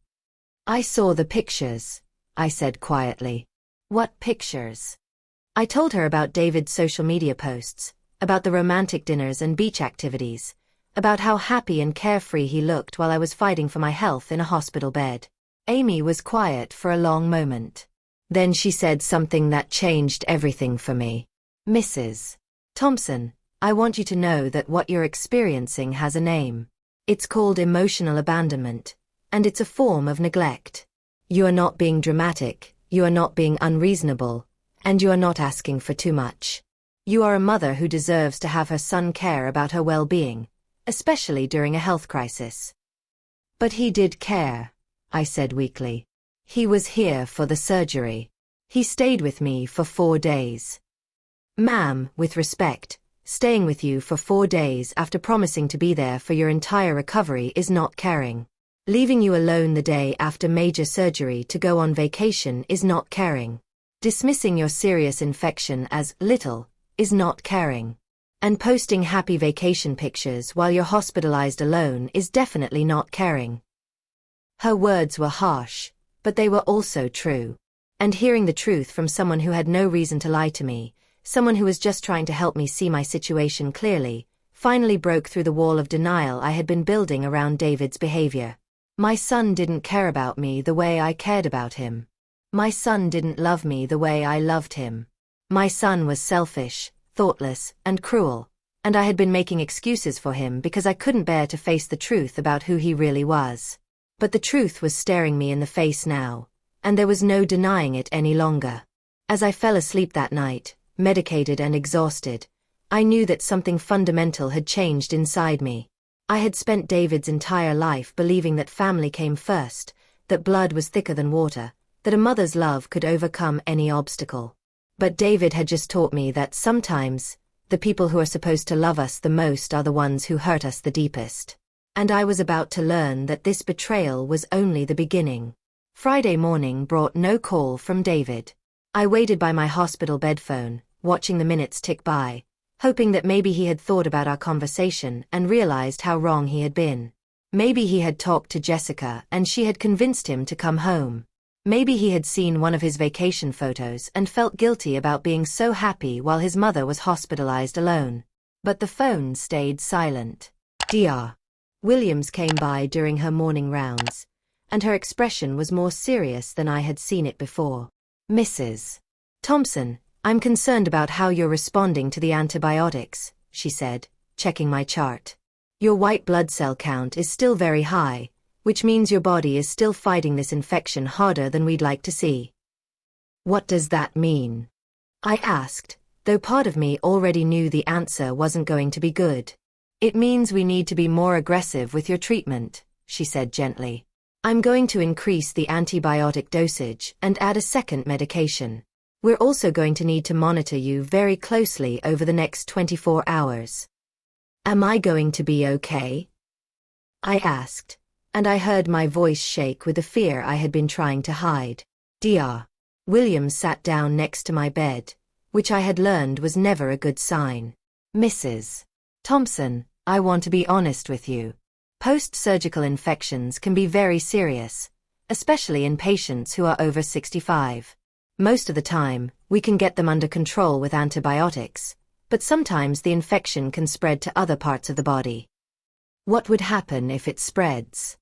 "I saw the pictures," I said quietly. "What pictures?" I told her about David's social media posts, about the romantic dinners and beach activities, about how happy and carefree he looked while I was fighting for my health in a hospital bed. Amy was quiet for a long moment. Then she said something that changed everything for me. "Mrs. Thompson, I want you to know that what you're experiencing has a name. It's called emotional abandonment, and it's a form of neglect. You are not being dramatic, you are not being unreasonable, and you are not asking for too much. You are a mother who deserves to have her son care about her well-being, especially during a health crisis." "But he did care," I said weakly. "He was here for the surgery. He stayed with me for 4 days." "Ma'am, with respect, staying with you for 4 days after promising to be there for your entire recovery is not caring. Leaving you alone the day after major surgery to go on vacation is not caring. Dismissing your serious infection as little is not caring. And posting happy vacation pictures while you're hospitalized alone is definitely not caring." Her words were harsh, but they were also true. And hearing the truth from someone who had no reason to lie to me, someone who was just trying to help me see my situation clearly, finally broke through the wall of denial I had been building around David's behavior. My son didn't care about me the way I cared about him. My son didn't love me the way I loved him. My son was selfish, thoughtless, and cruel, and I had been making excuses for him because I couldn't bear to face the truth about who he really was. But the truth was staring me in the face now, and there was no denying it any longer. As I fell asleep that night, medicated and exhausted, I knew that something fundamental had changed inside me. I had spent David's entire life believing that family came first, that blood was thicker than water, that a mother's love could overcome any obstacle. But David had just taught me that sometimes, the people who are supposed to love us the most are the ones who hurt us the deepest. And I was about to learn that this betrayal was only the beginning. Friday morning brought no call from David. I waited by my hospital bed phone, watching the minutes tick by, hoping that maybe he had thought about our conversation and realized how wrong he had been. Maybe he had talked to Jessica and she had convinced him to come home. Maybe he had seen one of his vacation photos and felt guilty about being so happy while his mother was hospitalized alone. But the phone stayed silent. Dr. Williams came by during her morning rounds, and her expression was more serious than I had seen it before. "Mrs. Thompson, I'm concerned about how you're responding to the antibiotics," she said, checking my chart. "Your white blood cell count is still very high, which means your body is still fighting this infection harder than we'd like to see." "What does that mean?" I asked, though part of me already knew the answer wasn't going to be good. "It means we need to be more aggressive with your treatment," she said gently. "I'm going to increase the antibiotic dosage and add a second medication. We're also going to need to monitor you very closely over the next 24 hours. Am I going to be okay?" I asked, and I heard my voice shake with the fear I had been trying to hide. Dr. Williams sat down next to my bed, which I had learned was never a good sign. "Mrs. Thompson, I want to be honest with you. Post-surgical infections can be very serious, especially in patients who are over 65. Most of the time, we can get them under control with antibiotics, but sometimes the infection can spread to other parts of the body. What would happen if it spreads?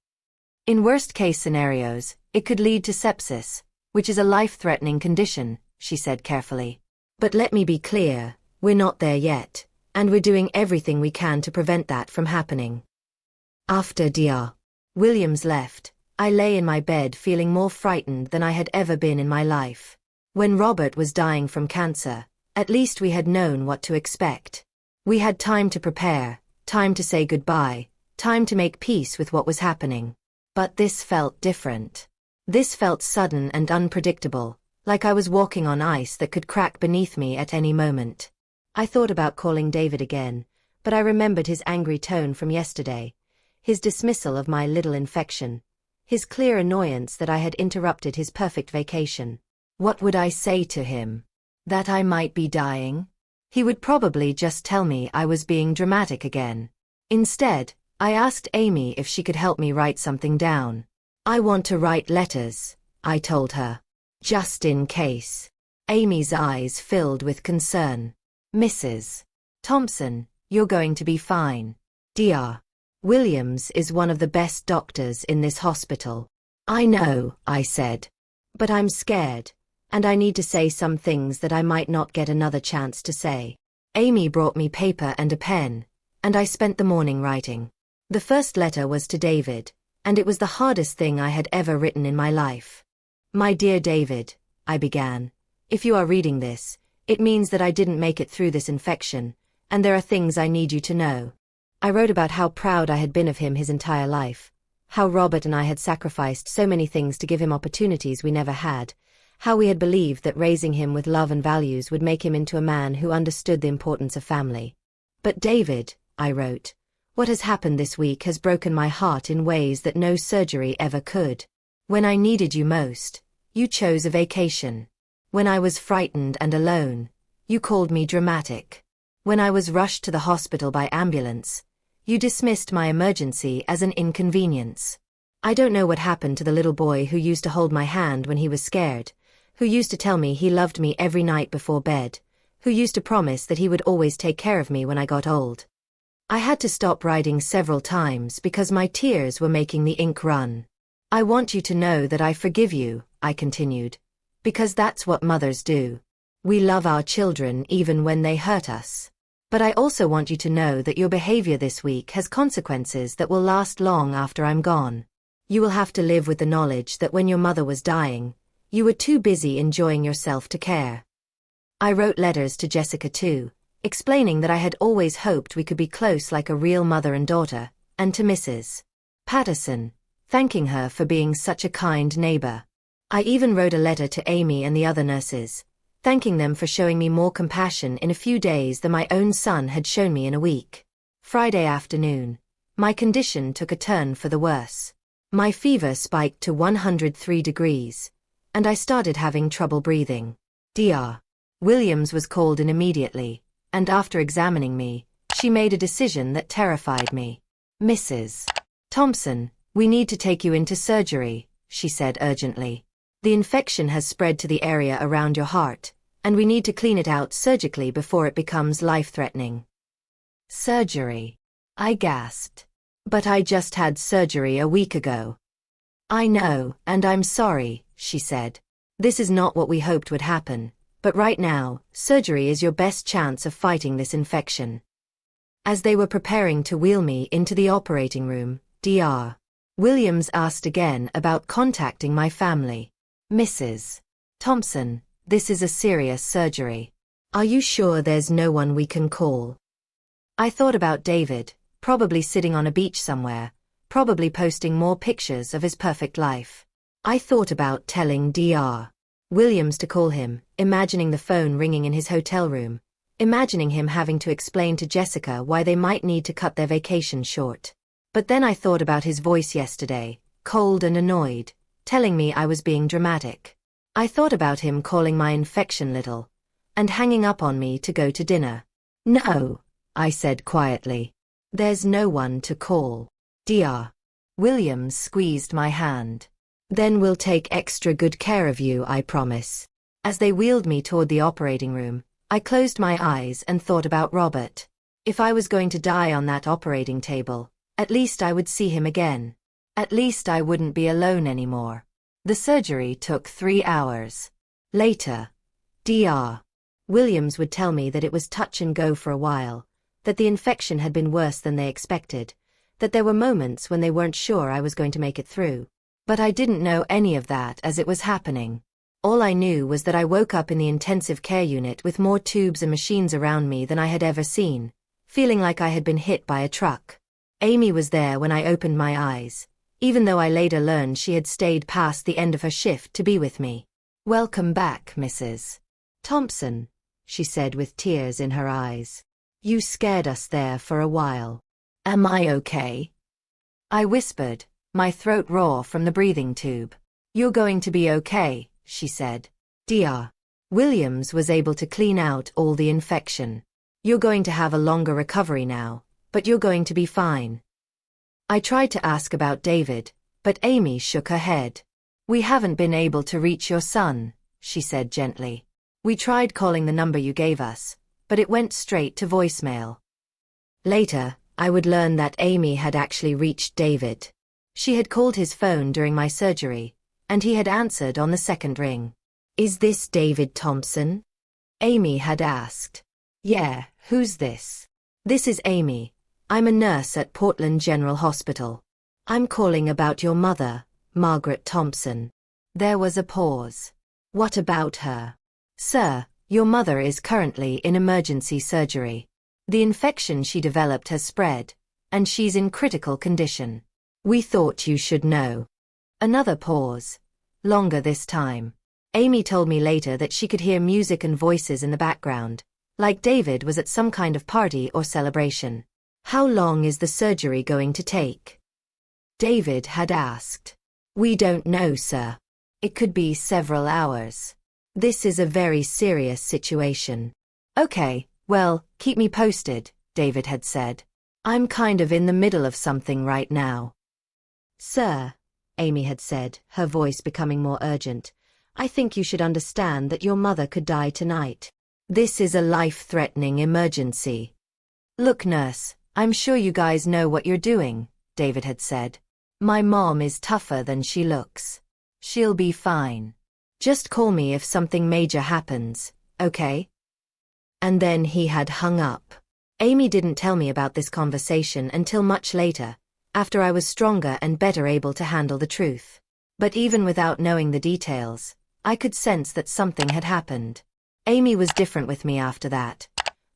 In worst-case scenarios, it could lead to sepsis, which is a life-threatening condition, she said carefully. But let me be clear, we're not there yet, and we're doing everything we can to prevent that from happening. After Dr. Williams left, I lay in my bed feeling more frightened than I had ever been in my life. When Robert was dying from cancer, at least we had known what to expect. We had time to prepare, time to say goodbye, time to make peace with what was happening. But this felt different. This felt sudden and unpredictable, like I was walking on ice that could crack beneath me at any moment. I thought about calling David again, but I remembered his angry tone from yesterday, his dismissal of my little infection, his clear annoyance that I had interrupted his perfect vacation. What would I say to him? That I might be dying? He would probably just tell me I was being dramatic again. Instead, I asked Amy if she could help me write something down. I want to write letters, I told her. Just in case. Amy's eyes filled with concern. Mrs. Thompson, you're going to be fine. Dr. Williams is one of the best doctors in this hospital. I know, I said. But I'm scared, and I need to say some things that I might not get another chance to say. Amy brought me paper and a pen, and I spent the morning writing. The first letter was to David, and it was the hardest thing I had ever written in my life. My dear David, I began, if you are reading this, it means that I didn't make it through this infection, and there are things I need you to know. I wrote about how proud I had been of him his entire life, how Robert and I had sacrificed so many things to give him opportunities we never had, how we had believed that raising him with love and values would make him into a man who understood the importance of family. But David, I wrote, what has happened this week has broken my heart in ways that no surgery ever could. When I needed you most, you chose a vacation. When I was frightened and alone, you called me dramatic. When I was rushed to the hospital by ambulance, you dismissed my emergency as an inconvenience. I don't know what happened to the little boy who used to hold my hand when he was scared, who used to tell me he loved me every night before bed, who used to promise that he would always take care of me when I got old. I had to stop writing several times because my tears were making the ink run. I want you to know that I forgive you, I continued, because that's what mothers do. We love our children even when they hurt us. But I also want you to know that your behavior this week has consequences that will last long after I'm gone. You will have to live with the knowledge that when your mother was dying, you were too busy enjoying yourself to care. I wrote letters to Jessica too, explaining that I had always hoped we could be close like a real mother and daughter, and to Mrs. Patterson, thanking her for being such a kind neighbor. I even wrote a letter to Amy and the other nurses, thanking them for showing me more compassion in a few days than my own son had shown me in a week. Friday afternoon, my condition took a turn for the worse. My fever spiked to 103 degrees, and I started having trouble breathing. Dr. Williams was called in immediately, and after examining me, she made a decision that terrified me. Mrs. Thompson, we need to take you into surgery, she said urgently. The infection has spread to the area around your heart, and we need to clean it out surgically before it becomes life-threatening. Surgery? I gasped. But I just had surgery a week ago. I know, and I'm sorry, she said. This is not what we hoped would happen, but right now, surgery is your best chance of fighting this infection. As they were preparing to wheel me into the operating room, Dr. Williams asked again about contacting my family. Mrs. Thompson, this is a serious surgery. Are you sure there's no one we can call? I thought about David, probably sitting on a beach somewhere, probably posting more pictures of his perfect life. I thought about telling Dr. Williams to call him, imagining the phone ringing in his hotel room, imagining him having to explain to Jessica why they might need to cut their vacation short. But then I thought about his voice yesterday, cold and annoyed, telling me I was being dramatic. I thought about him calling my infection little, and hanging up on me to go to dinner. No, I said quietly. There's no one to call. Dr. Williams squeezed my hand. Then we'll take extra good care of you, I promise. As they wheeled me toward the operating room, I closed my eyes and thought about Robert. If I was going to die on that operating table, at least I would see him again. At least I wouldn't be alone anymore. The surgery took 3 hours. Later, Dr. Williams would tell me that it was touch and go for a while, that the infection had been worse than they expected, that there were moments when they weren't sure I was going to make it through. But I didn't know any of that as it was happening. All I knew was that I woke up in the intensive care unit with more tubes and machines around me than I had ever seen, feeling like I had been hit by a truck. Amy was there when I opened my eyes, even though I later learned she had stayed past the end of her shift to be with me. "Welcome back, Mrs. Thompson," she said with tears in her eyes. "You scared us there for a while." "Am I okay?" I whispered, my throat raw from the breathing tube. "You're going to be okay," she said. Dr. Williams was able to clean out all the infection. "You're going to have a longer recovery now, but you're going to be fine." I tried to ask about David, but Amy shook her head. "We haven't been able to reach your son," she said gently. "We tried calling the number you gave us, but it went straight to voicemail." Later, I would learn that Amy had actually reached David. She had called his phone during my surgery, and he had answered on the second ring. "Is this David Thompson?" Amy had asked. "Yeah, who's this?" "This is Amy. I'm a nurse at Portland General Hospital. I'm calling about your mother, Margaret Thompson." There was a pause. "What about her?" "Sir, your mother is currently in emergency surgery. The infection she developed has spread, and she's in critical condition. We thought you should know." Another pause. Longer this time. Amy told me later that she could hear music and voices in the background, like David was at some kind of party or celebration. "How long is the surgery going to take?" David had asked. "We don't know, sir. It could be several hours. This is a very serious situation." "Okay, well, keep me posted," David had said. "I'm kind of in the middle of something right now." "Sir," Amy had said, her voice becoming more urgent, "I think you should understand that your mother could die tonight. This is a life-threatening emergency." "Look, nurse, I'm sure you guys know what you're doing," David had said. "My mom is tougher than she looks. She'll be fine. Just call me if something major happens, okay?" And then he had hung up. Amy didn't tell me about this conversation until much later, after I was stronger and better able to handle the truth. But even without knowing the details, I could sense that something had happened. Amy was different with me after that.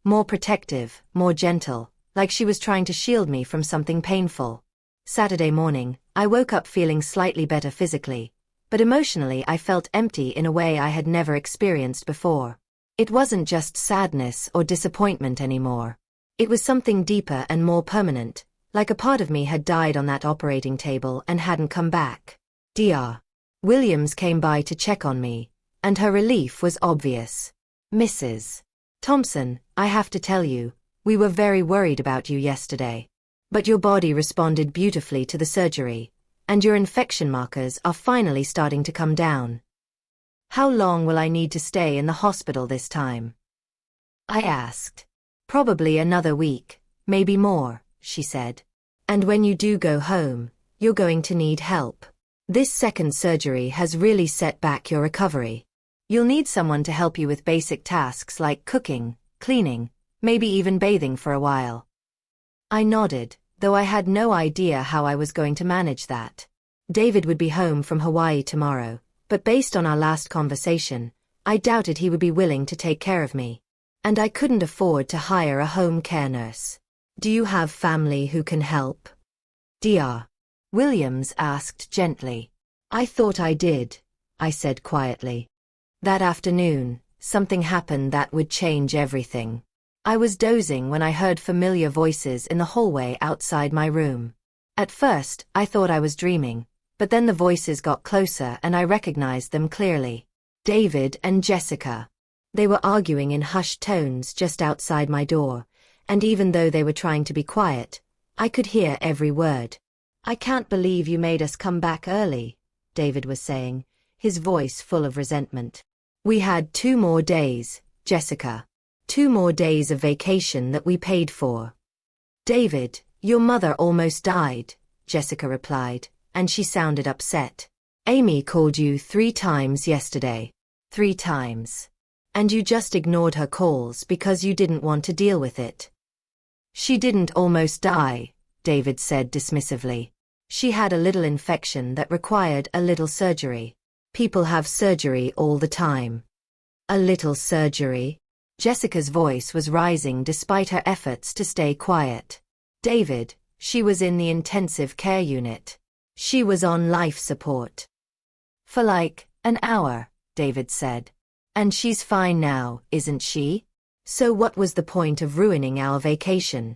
More protective, more gentle, like she was trying to shield me from something painful. Saturday morning, I woke up feeling slightly better physically, but emotionally I felt empty in a way I had never experienced before. It wasn't just sadness or disappointment anymore. It was something deeper and more permanent, like a part of me had died on that operating table and hadn't come back. Dr. Williams came by to check on me, and her relief was obvious. "Mrs. Thompson, I have to tell you, we were very worried about you yesterday. But your body responded beautifully to the surgery, and your infection markers are finally starting to come down. How long will I need to stay in the hospital this time?" I asked. "Probably another week, maybe more," she said. "And when you do go home, you're going to need help. This second surgery has really set back your recovery. You'll need someone to help you with basic tasks like cooking, cleaning, maybe even bathing for a while." I nodded, though I had no idea how I was going to manage that. David would be home from Hawaii tomorrow, but based on our last conversation, I doubted he would be willing to take care of me. And I couldn't afford to hire a home care nurse. "Do you have family who can help?" Dr. Williams asked gently. "I thought I did," I said quietly. That afternoon, something happened that would change everything. I was dozing when I heard familiar voices in the hallway outside my room. At first, I thought I was dreaming, but then the voices got closer and I recognized them clearly. David and Jessica. They were arguing in hushed tones just outside my door, and even though they were trying to be quiet, I could hear every word. "I can't believe you made us come back early," David was saying, his voice full of resentment. "We had 2 more days, Jessica. 2 more days of vacation that we paid for. David, your mother almost died, Jessica replied, and she sounded upset. Amy called you 3 times yesterday. 3 times. And you just ignored her calls because you didn't want to deal with it. She didn't almost die, David said dismissively. She had a little infection that required a little surgery. People have surgery all the time. A little surgery? Jessica's voice was rising despite her efforts to stay quiet. David, she was in the intensive care unit. She was on life support. For like an hour, David said. And she's fine now, isn't she? So what was the point of ruining our vacation?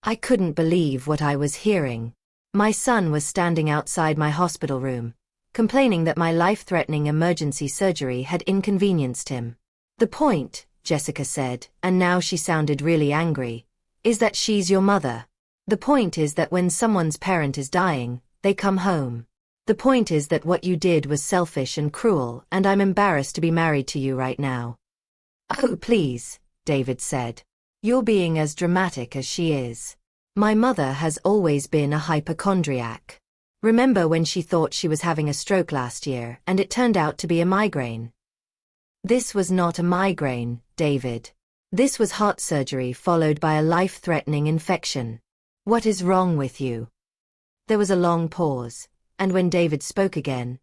I couldn't believe what I was hearing. My son was standing outside my hospital room, complaining that my life-threatening emergency surgery had inconvenienced him. The point, Jessica said, and now she sounded really angry, is that she's your mother. The point is that when someone's parent is dying, they come home. The point is that what you did was selfish and cruel, and I'm embarrassed to be married to you right now. Oh, please, David said. You're being as dramatic as she is. My mother has always been a hypochondriac. Remember when she thought she was having a stroke last year and it turned out to be a migraine? This was not a migraine, David. This was heart surgery followed by a life-threatening infection. What is wrong with you? There was a long pause, and when David spoke again,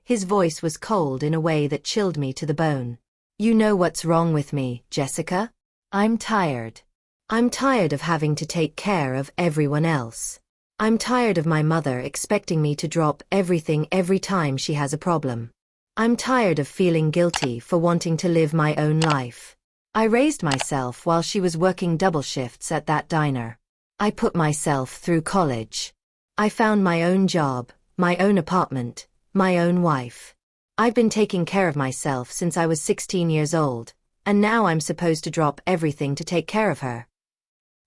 his voice was cold in a way that chilled me to the bone. You know what's wrong with me, Jessica? I'm tired. I'm tired of having to take care of everyone else. I'm tired of my mother expecting me to drop everything every time she has a problem. I'm tired of feeling guilty for wanting to live my own life. I raised myself while she was working double shifts at that diner. I put myself through college. I found my own job, my own apartment, my own wife. I've been taking care of myself since I was 16 years old, and now I'm supposed to drop everything to take care of her.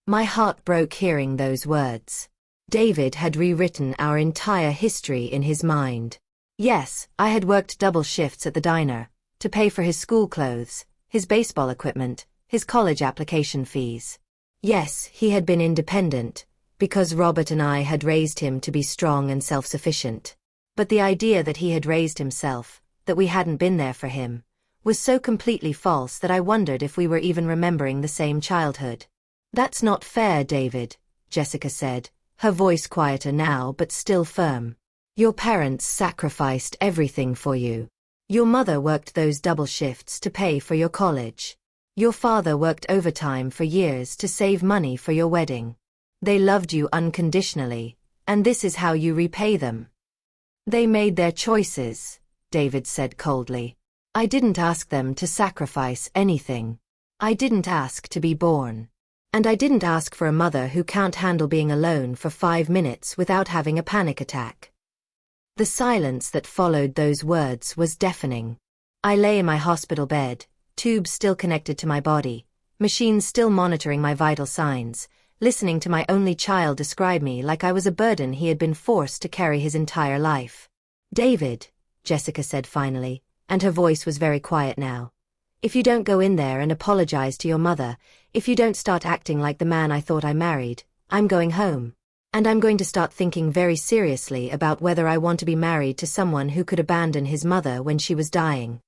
My heart broke hearing those words. David had rewritten our entire history in his mind. Yes, I had worked double shifts at the diner, to pay for his school clothes, his baseball equipment, his college application fees. Yes, he had been independent, because Robert and I had raised him to be strong and self-sufficient. But the idea that he had raised himself, that we hadn't been there for him, was so completely false that I wondered if we were even remembering the same childhood. That's not fair, David, Jessica said, her voice quieter now but still firm. Your parents sacrificed everything for you. Your mother worked those double shifts to pay for your college. Your father worked overtime for years to save money for your wedding. They loved you unconditionally, and this is how you repay them. They made their choices, David said coldly. I didn't ask them to sacrifice anything. I didn't ask to be born. And I didn't ask for a mother who can't handle being alone for 5 minutes without having a panic attack. The silence that followed those words was deafening. I lay in my hospital bed, tubes still connected to my body, machines still monitoring my vital signs, listening to my only child describe me like I was a burden he had been forced to carry his entire life. David, Jessica said finally, and her voice was very quiet now. If you don't go in there and apologize to your mother, if you don't start acting like the man I thought I married, I'm going home. And I'm going to start thinking very seriously about whether I want to be married to someone who could abandon his mother when she was dying.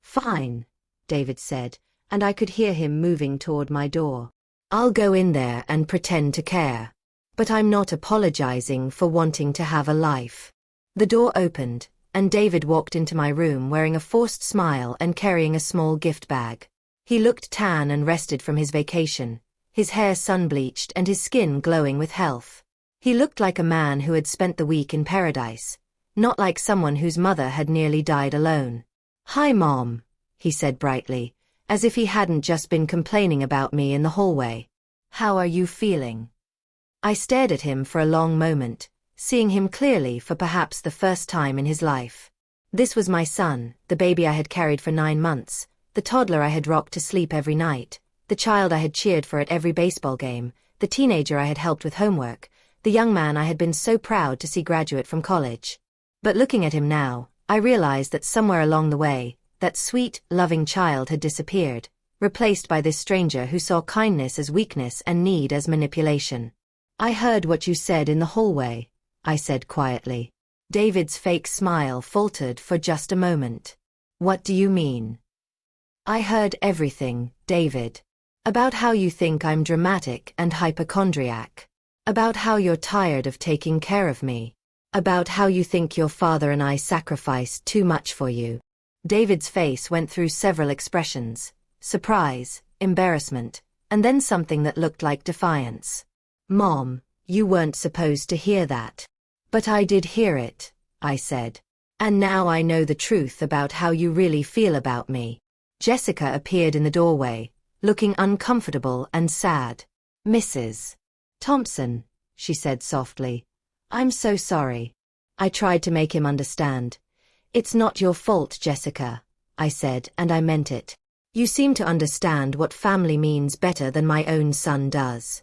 Fine, David said, and I could hear him moving toward my door. I'll go in there and pretend to care. But I'm not apologizing for wanting to have a life. The door opened, and David walked into my room wearing a forced smile and carrying a small gift bag. He looked tan and rested from his vacation, his hair sun-bleached and his skin glowing with health. He looked like a man who had spent the week in paradise, not like someone whose mother had nearly died alone. Hi, Mom, he said brightly, as if he hadn't just been complaining about me in the hallway. How are you feeling? I stared at him for a long moment, seeing him clearly for perhaps the first time in his life. This was my son, the baby I had carried for 9 months, the toddler I had rocked to sleep every night, the child I had cheered for at every baseball game, the teenager I had helped with homework, the young man I had been so proud to see graduate from college. But looking at him now, I realized that somewhere along the way, that sweet, loving child had disappeared, replaced by this stranger who saw kindness as weakness and need as manipulation. "I heard what you said in the hallway," I said quietly. David's fake smile faltered for just a moment. "What do you mean?" "I heard everything, David. About how you think I'm dramatic and hypochondriac. About how you're tired of taking care of me. About how you think your father and I sacrificed too much for you." David's face went through several expressions: surprise, embarrassment, and then something that looked like defiance. "Mom, you weren't supposed to hear that." "But I did hear it," I said. "And now I know the truth about how you really feel about me." Jessica appeared in the doorway, looking uncomfortable and sad. "Mrs. Thompson," she said softly, "I'm so sorry." I tried to make him understand. "It's not your fault, Jessica," I said, and I meant it. "You seem to understand what family means better than my own son does."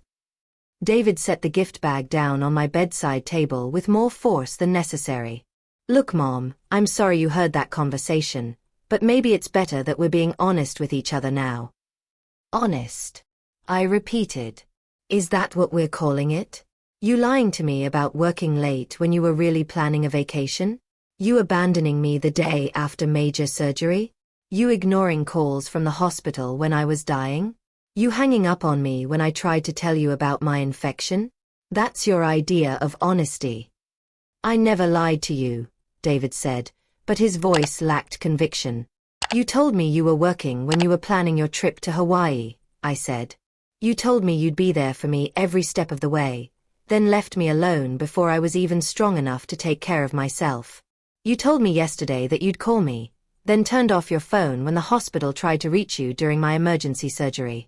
David set the gift bag down on my bedside table with more force than necessary. "Look, Mom, I'm sorry you heard that conversation, but maybe it's better that we're being honest with each other now." "Honest?" I repeated. "Is that what we're calling it? You lying to me about working late when you were really planning a vacation? You abandoning me the day after major surgery? You ignoring calls from the hospital when I was dying? You hanging up on me when I tried to tell you about my infection? That's your idea of honesty." "I never lied to you," David said, but his voice lacked conviction. "You told me you were working when you were planning your trip to Hawaii," I said. "You told me you'd be there for me every step of the way, then left me alone before I was even strong enough to take care of myself. You told me yesterday that you'd call me, then turned off your phone when the hospital tried to reach you during my emergency surgery."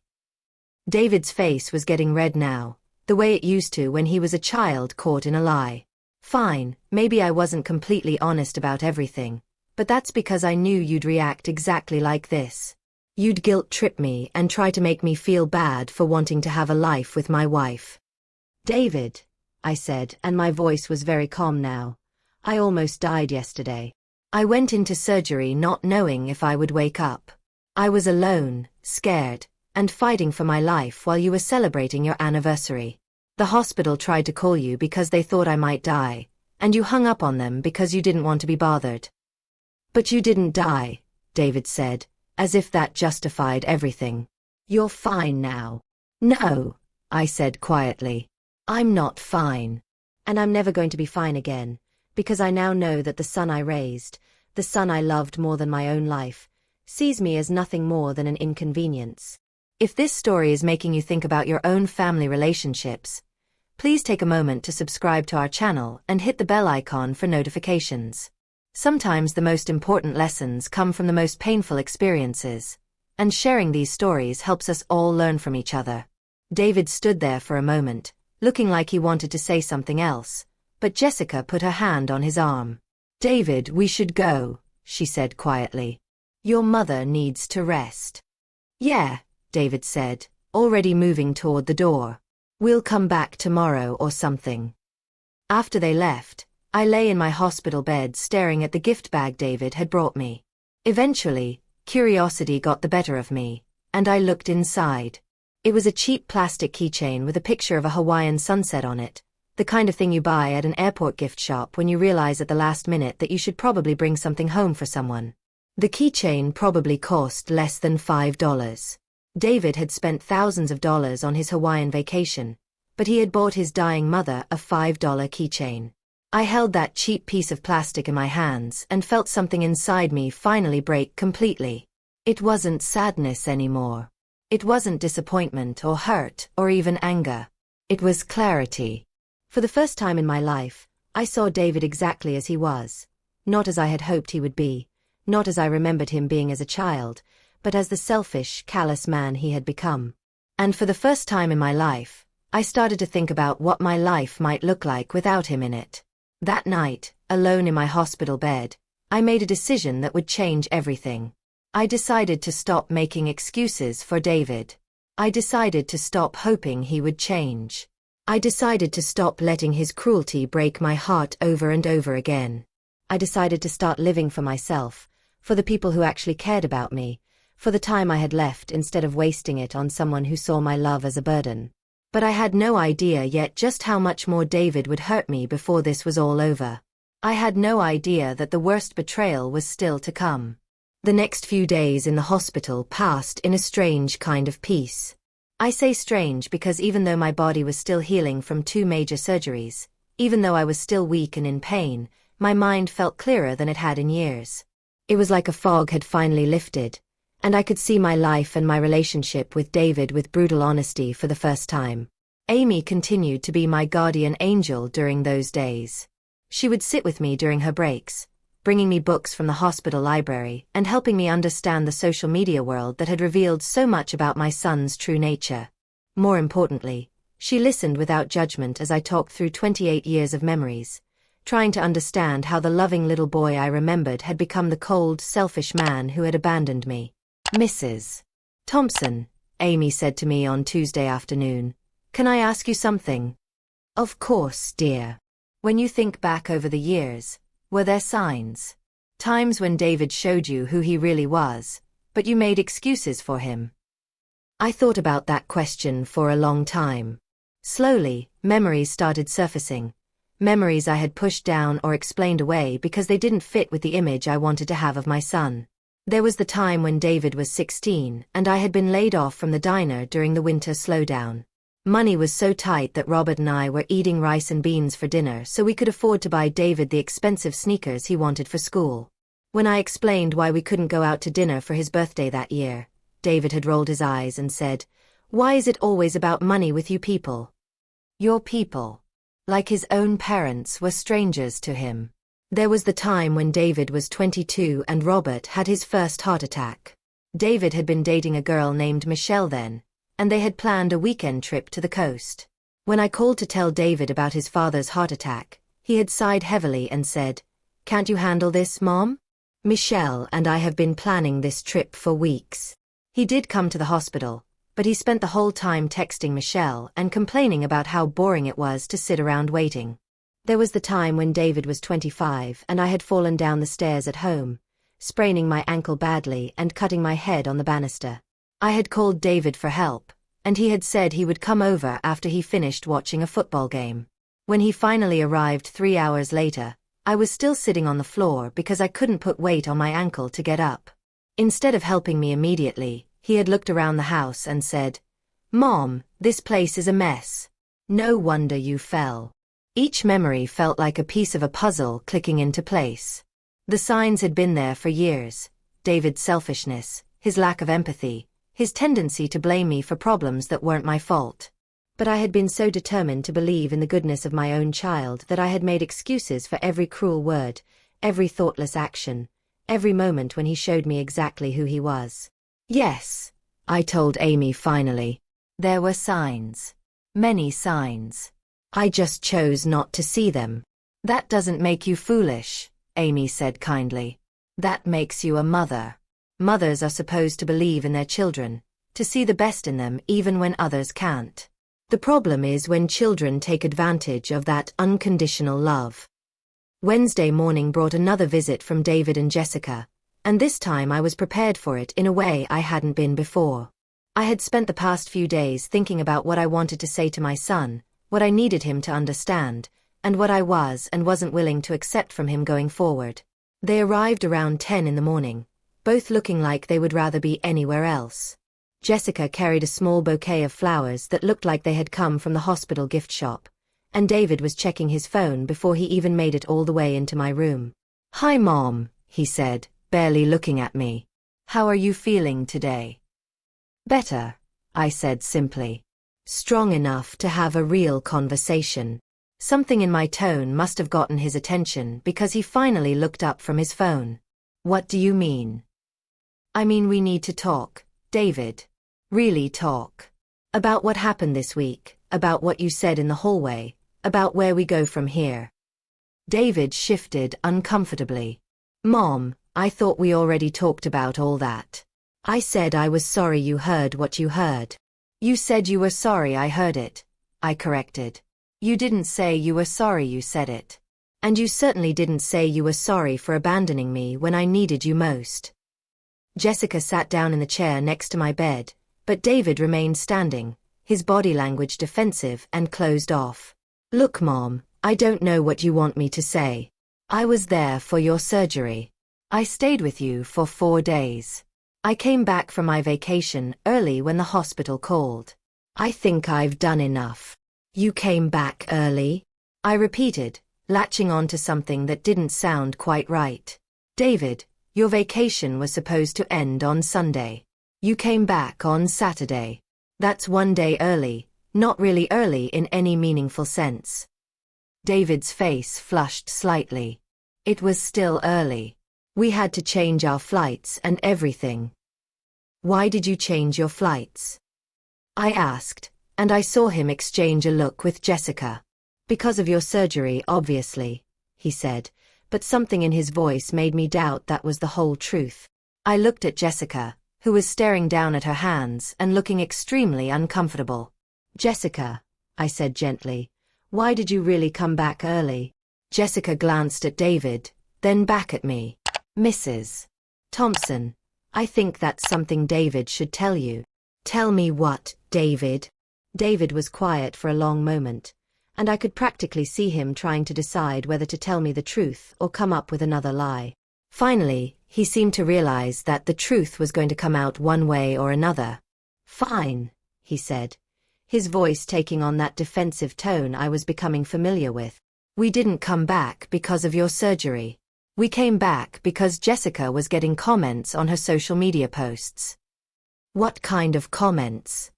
David's face was getting red now, the way it used to when he was a child caught in a lie. "Fine, maybe I wasn't completely honest about everything, but that's because I knew you'd react exactly like this. You'd guilt-trip me and try to make me feel bad for wanting to have a life with my wife." "David," I said, and my voice was very calm now, "I almost died yesterday. I went into surgery not knowing if I would wake up. I was alone, scared, and fighting for my life while you were celebrating your anniversary. The hospital tried to call you because they thought I might die, and you hung up on them because you didn't want to be bothered." "But you didn't die," David said, as if that justified everything. "You're fine now." "No," I said quietly. "I'm not fine. And I'm never going to be fine again, because I now know that the son I raised, the son I loved more than my own life, sees me as nothing more than an inconvenience." If this story is making you think about your own family relationships, please take a moment to subscribe to our channel and hit the bell icon for notifications. Sometimes the most important lessons come from the most painful experiences, and sharing these stories helps us all learn from each other. David stood there for a moment, looking like he wanted to say something else, but Jessica put her hand on his arm. "David, we should go," she said quietly. "Your mother needs to rest." "Yeah," David said, already moving toward the door. "We'll come back tomorrow or something." After they left, I lay in my hospital bed staring at the gift bag David had brought me. Eventually, curiosity got the better of me, and I looked inside. It was a cheap plastic keychain with a picture of a Hawaiian sunset on it, the kind of thing you buy at an airport gift shop when you realize at the last minute that you should probably bring something home for someone. The keychain probably cost less than $5. David had spent thousands of dollars on his Hawaiian vacation, but he had bought his dying mother a $5 keychain. I held that cheap piece of plastic in my hands and felt something inside me finally break completely. It wasn't sadness anymore. It wasn't disappointment or hurt or even anger. It was clarity. For the first time in my life, I saw David exactly as he was. Not as I had hoped he would be, not as I remembered him being as a child, but as the selfish, callous man he had become. And for the first time in my life, I started to think about what my life might look like without him in it. That night, alone in my hospital bed, I made a decision that would change everything. I decided to stop making excuses for David. I decided to stop hoping he would change. I decided to stop letting his cruelty break my heart over and over again. I decided to start living for myself, for the people who actually cared about me, for the time I had left instead of wasting it on someone who saw my love as a burden. But I had no idea yet just how much more David would hurt me before this was all over. I had no idea that the worst betrayal was still to come. The next few days in the hospital passed in a strange kind of peace. I say strange because even though my body was still healing from 2 major surgeries, even though I was still weak and in pain, my mind felt clearer than it had in years. It was like a fog had finally lifted, and I could see my life and my relationship with David with brutal honesty for the first time. Amy continued to be my guardian angel during those days. She would sit with me during her breaks, bringing me books from the hospital library and helping me understand the social media world that had revealed so much about my son's true nature. More importantly, she listened without judgment as I talked through 28 years of memories, trying to understand how the loving little boy I remembered had become the cold, selfish man who had abandoned me. "Mrs. Thompson," Amy said to me on Tuesday afternoon, "can I ask you something?" "Of course, dear." "When you think back over the years, were there signs? Times when David showed you who he really was, but you made excuses for him?" I thought about that question for a long time. Slowly, memories started surfacing. Memories I had pushed down or explained away because they didn't fit with the image I wanted to have of my son. There was the time when David was 16 and I had been laid off from the diner during the winter slowdown. Money was so tight that Robert and I were eating rice and beans for dinner so we could afford to buy David the expensive sneakers he wanted for school. When I explained why we couldn't go out to dinner for his birthday that year, David had rolled his eyes and said, "Why is it always about money with you people?" Your people. Like his own parents were strangers to him. There was the time when David was 22 and Robert had his first heart attack. David had been dating a girl named Michelle then, and they had planned a weekend trip to the coast. When I called to tell David about his father's heart attack, he had sighed heavily and said, "Can't you handle this, Mom? Michelle and I have been planning this trip for weeks." He did come to the hospital, but he spent the whole time texting Michelle and complaining about how boring it was to sit around waiting. There was the time when David was 25 and I had fallen down the stairs at home, spraining my ankle badly and cutting my head on the banister. I had called David for help, and he had said he would come over after he finished watching a football game. When he finally arrived 3 hours later, I was still sitting on the floor because I couldn't put weight on my ankle to get up. Instead of helping me immediately, he had looked around the house and said, "Mom, this place is a mess. No wonder you fell." Each memory felt like a piece of a puzzle clicking into place. The signs had been there for years. David's selfishness, his lack of empathy, his tendency to blame me for problems that weren't my fault. But I had been so determined to believe in the goodness of my own child that I had made excuses for every cruel word, every thoughtless action, every moment when he showed me exactly who he was. "Yes," I told Amy finally. "There were signs. Many signs. I just chose not to see them." "That doesn't make you foolish," Amy said kindly. "That makes you a mother. Mothers are supposed to believe in their children, to see the best in them even when others can't. The problem is when children take advantage of that unconditional love." Wednesday morning brought another visit from David and Jessica, and this time I was prepared for it in a way I hadn't been before. I had spent the past few days thinking about what I wanted to say to my son, what I needed him to understand, and what I was and wasn't willing to accept from him going forward. They arrived around 10 in the morning, both looking like they would rather be anywhere else. Jessica carried a small bouquet of flowers that looked like they had come from the hospital gift shop, and David was checking his phone before he even made it all the way into my room. "Hi, Mom," he said, barely looking at me. "How are you feeling today?" "Better," I said simply. Strong enough to have a real conversation. Something in my tone must have gotten his attention because he finally looked up from his phone. "What do you mean?" "I mean we need to talk, David. Really talk. About what happened this week, about what you said in the hallway, about where we go from here." David shifted uncomfortably. "Mom, I thought we already talked about all that. I said I was sorry you heard what you heard." "You said you were sorry I heard it," I corrected. "You didn't say you were sorry you said it. And you certainly didn't say you were sorry for abandoning me when I needed you most." Jessica sat down in the chair next to my bed, but David remained standing, his body language defensive and closed off. Look, Mom, I don't know what you want me to say. I was there for your surgery. I stayed with you for 4 days. I came back from my vacation early when the hospital called. I think I've done enough. You came back early? I repeated, latching on to something that didn't sound quite right. David, your vacation was supposed to end on Sunday. You came back on Saturday. That's 1 day early, not really early in any meaningful sense. David's face flushed slightly. It was still early. We had to change our flights and everything. Why did you change your flights? I asked, and I saw him exchange a look with Jessica. Because of your surgery, obviously, he said, but something in his voice made me doubt that was the whole truth. I looked at Jessica, who was staring down at her hands and looking extremely uncomfortable. Jessica, I said gently, why did you really come back early? Jessica glanced at David, then back at me. Mrs. Thompson, I think that's something David should tell you. Tell me what, David? David was quiet for a long moment, and I could practically see him trying to decide whether to tell me the truth or come up with another lie. Finally, he seemed to realize that the truth was going to come out one way or another. Fine, he said, his voice taking on that defensive tone I was becoming familiar with. We didn't come back because of your surgery. We came back because Jessica was getting comments on her social media posts. What kind of comments?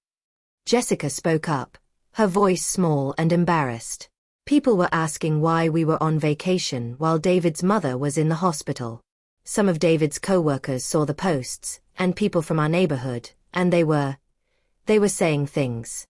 Jessica spoke up, her voice small and embarrassed. People were asking why we were on vacation while David's mother was in the hospital. Some of David's co-workers saw the posts, and people from our neighborhood, and they were saying things.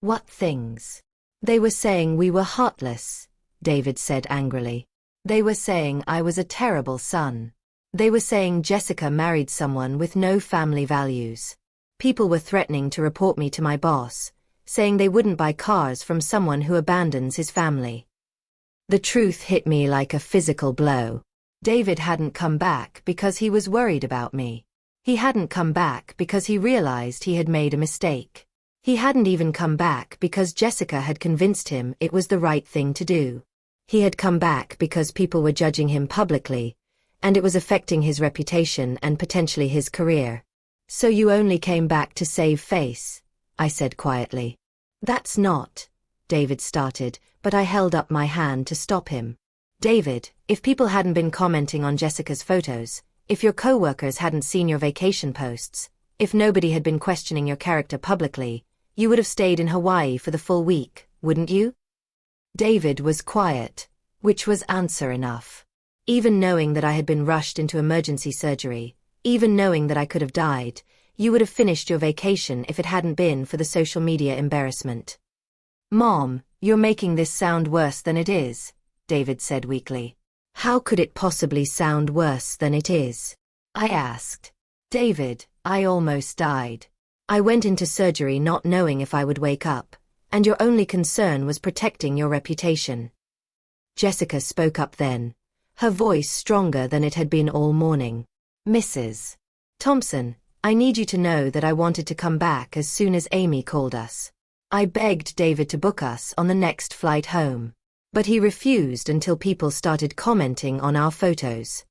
What things? They were saying we were heartless, David said angrily. They were saying I was a terrible son. They were saying Jessica married someone with no family values. People were threatening to report me to my boss, saying they wouldn't buy cars from someone who abandons his family. The truth hit me like a physical blow. David hadn't come back because he was worried about me. He hadn't come back because he realized he had made a mistake. He hadn't even come back because Jessica had convinced him it was the right thing to do. He had come back because people were judging him publicly, and it was affecting his reputation and potentially his career. So you only came back to save face, I said quietly. That's not, David started, but I held up my hand to stop him. David, if people hadn't been commenting on Jessica's photos, if your co-workers hadn't seen your vacation posts, if nobody had been questioning your character publicly, you would have stayed in Hawaii for the full week, wouldn't you? David was quiet, which was answer enough. Even knowing that I had been rushed into emergency surgery, even knowing that I could have died, you would have finished your vacation if it hadn't been for the social media embarrassment. Mom, you're making this sound worse than it is, David said weakly. How could it possibly sound worse than it is? I asked. David, I almost died. I went into surgery not knowing if I would wake up, and your only concern was protecting your reputation. Jessica spoke up then, her voice stronger than it had been all morning. Mrs. Thompson, I need you to know that I wanted to come back as soon as Amy called us. I begged David to book us on the next flight home, but he refused until people started commenting on our photos.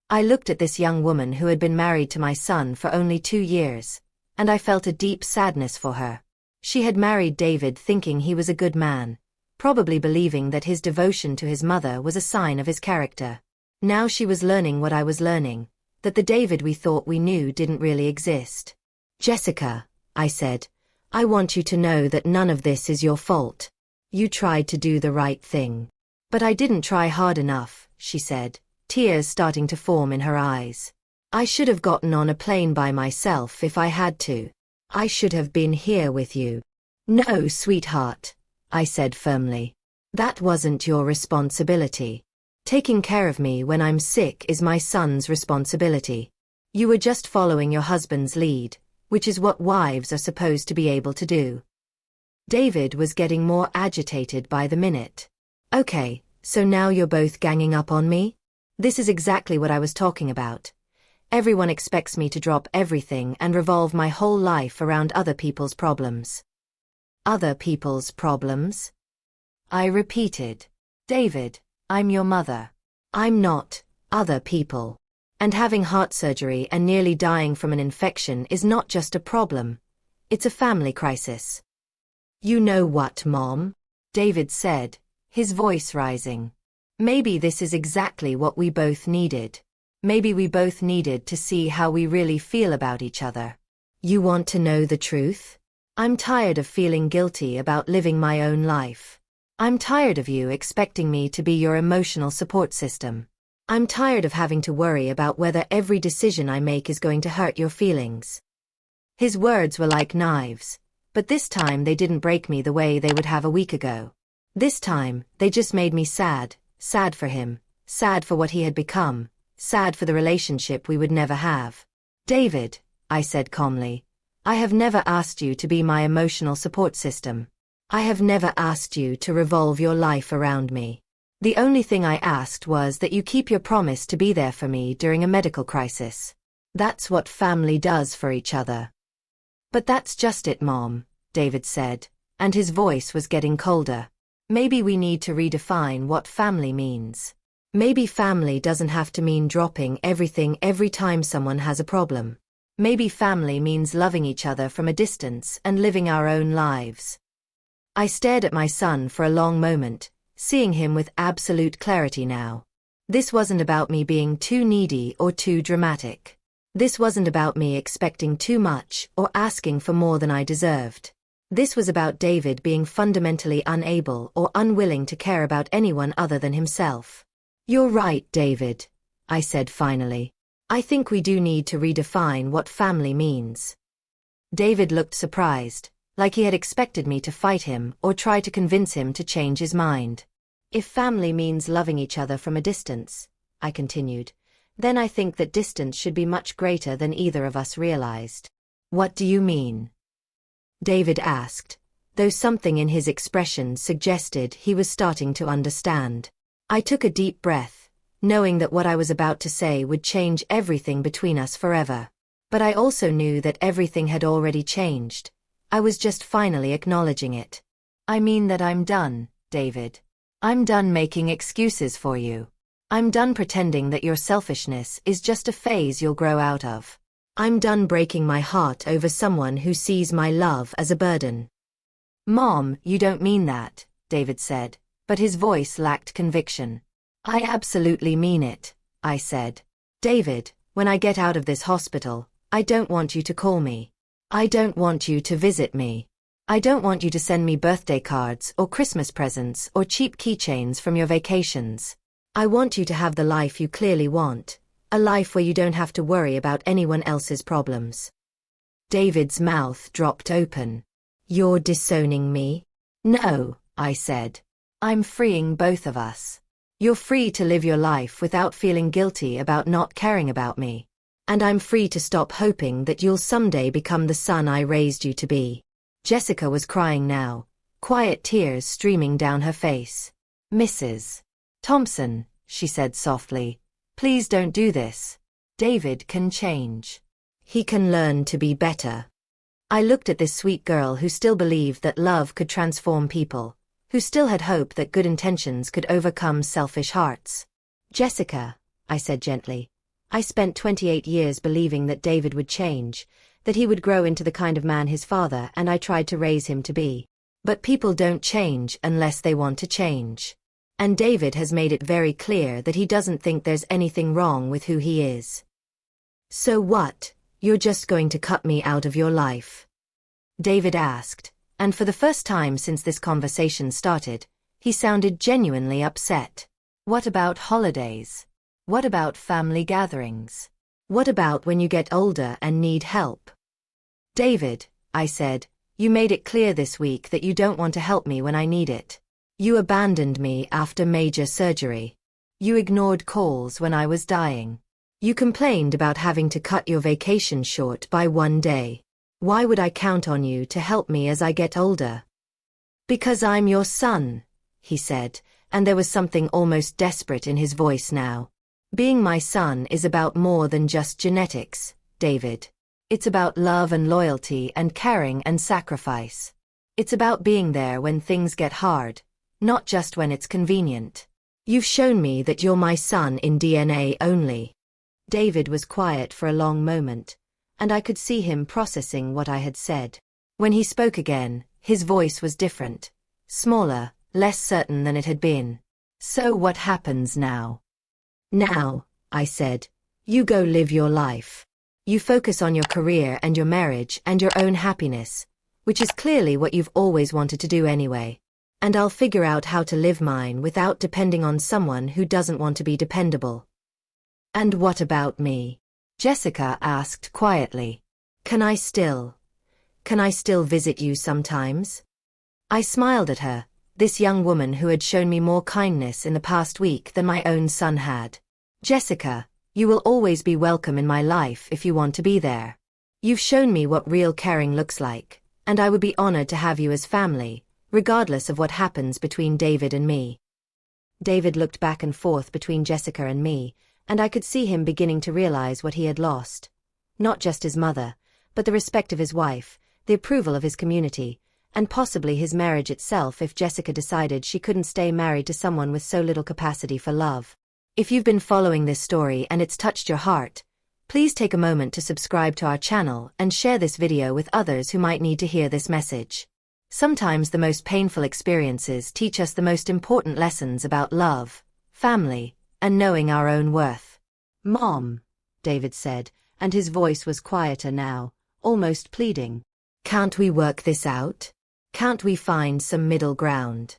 I looked at this young woman who had been married to my son for only 2 years, and I felt a deep sadness for her. She had married David thinking he was a good man, probably believing that his devotion to his mother was a sign of his character. Now she was learning what I was learning, that the David we thought we knew didn't really exist. Jessica, I said, I want you to know that none of this is your fault. You tried to do the right thing. But I didn't try hard enough, she said, tears starting to form in her eyes. I should have gotten on a plane by myself if I had to. I should have been here with you. No, sweetheart, I said firmly. That wasn't your responsibility. Taking care of me when I'm sick is my son's responsibility. You were just following your husband's lead, which is what wives are supposed to be able to do. David was getting more agitated by the minute. Okay, so now you're both ganging up on me? This is exactly what I was talking about. Everyone expects me to drop everything and revolve my whole life around other people's problems. Other people's problems? I repeated. David, I'm your mother. I'm not other people. And having heart surgery and nearly dying from an infection is not just a problem. It's a family crisis. You know what, Mom? David said, his voice rising. Maybe this is exactly what we both needed. Maybe we both needed to see how we really feel about each other. You want to know the truth? I'm tired of feeling guilty about living my own life. I'm tired of you expecting me to be your emotional support system. I'm tired of having to worry about whether every decision I make is going to hurt your feelings. His words were like knives, but this time they didn't break me the way they would have a week ago. This time, they just made me sad, sad for him, sad for what he had become, sad for the relationship we would never have. David, I said calmly, I have never asked you to be my emotional support system. I have never asked you to revolve your life around me. The only thing I asked was that you keep your promise to be there for me during a medical crisis. That's what family does for each other. But that's just it, Mom, David said, and his voice was getting colder. Maybe we need to redefine what family means. Maybe family doesn't have to mean dropping everything every time someone has a problem. Maybe family means loving each other from a distance and living our own lives. I stared at my son for a long moment, seeing him with absolute clarity now. This wasn't about me being too needy or too dramatic. This wasn't about me expecting too much or asking for more than I deserved. This was about David being fundamentally unable or unwilling to care about anyone other than himself. You're right, David, I said finally. I think we do need to redefine what family means. David looked surprised, like he had expected me to fight him or try to convince him to change his mind. If family means loving each other from a distance, I continued, then I think that distance should be much greater than either of us realized. What do you mean? David asked, though something in his expression suggested he was starting to understand. I took a deep breath, knowing that what I was about to say would change everything between us forever. But I also knew that everything had already changed. I was just finally acknowledging it. I mean that I'm done, David. I'm done making excuses for you. I'm done pretending that your selfishness is just a phase you'll grow out of. I'm done breaking my heart over someone who sees my love as a burden. Mom, you don't mean that, David said, but his voice lacked conviction. I absolutely mean it, I said. David, when I get out of this hospital, I don't want you to call me. I don't want you to visit me. I don't want you to send me birthday cards or Christmas presents or cheap keychains from your vacations. I want you to have the life you clearly want, a life where you don't have to worry about anyone else's problems. David's mouth dropped open. You're disowning me? No, I said. I'm freeing both of us. You're free to live your life without feeling guilty about not caring about me. And I'm free to stop hoping that you'll someday become the son I raised you to be. Jessica was crying now, quiet tears streaming down her face. Mrs. Thompson, she said softly, please don't do this. David can change. He can learn to be better. I looked at this sweet girl who still believed that love could transform people, who still had hope that good intentions could overcome selfish hearts. Jessica, I said gently, I spent 28 years believing that David would change, that he would grow into the kind of man his father and I tried to raise him to be. But people don't change unless they want to change. And David has made it very clear that he doesn't think there's anything wrong with who he is. So what, you're just going to cut me out of your life? David asked, and for the first time since this conversation started, he sounded genuinely upset. What about holidays? What about family gatherings? What about when you get older and need help? David, I said, you made it clear this week that you don't want to help me when I need it. You abandoned me after major surgery. You ignored calls when I was dying. You complained about having to cut your vacation short by 1 day. Why would I count on you to help me as I get older? Because I'm your son, he said, and there was something almost desperate in his voice now. Being my son is about more than just genetics, David. It's about love and loyalty and caring and sacrifice. It's about being there when things get hard, not just when it's convenient. You've shown me that you're my son in DNA only. David was quiet for a long moment, and I could see him processing what I had said. When he spoke again, his voice was different, smaller, less certain than it had been. So what happens now? Now, I said, you go live your life. You focus on your career and your marriage and your own happiness, which is clearly what you've always wanted to do anyway. And I'll figure out how to live mine without depending on someone who doesn't want to be dependable. And what about me? Jessica asked quietly. Can I still visit you sometimes? I smiled at her, this young woman who had shown me more kindness in the past week than my own son had. Jessica, you will always be welcome in my life if you want to be there. You've shown me what real caring looks like, and I would be honored to have you as family, regardless of what happens between David and me. David looked back and forth between Jessica and me, and I could see him beginning to realize what he had lost. Not just his mother, but the respect of his wife, the approval of his community, and possibly his marriage itself if Jessica decided she couldn't stay married to someone with so little capacity for love. If you've been following this story and it's touched your heart, please take a moment to subscribe to our channel and share this video with others who might need to hear this message. Sometimes the most painful experiences teach us the most important lessons about love, family, and knowing our own worth. Mom, David said, and his voice was quieter now, almost pleading. Can't we work this out? Can't we find some middle ground?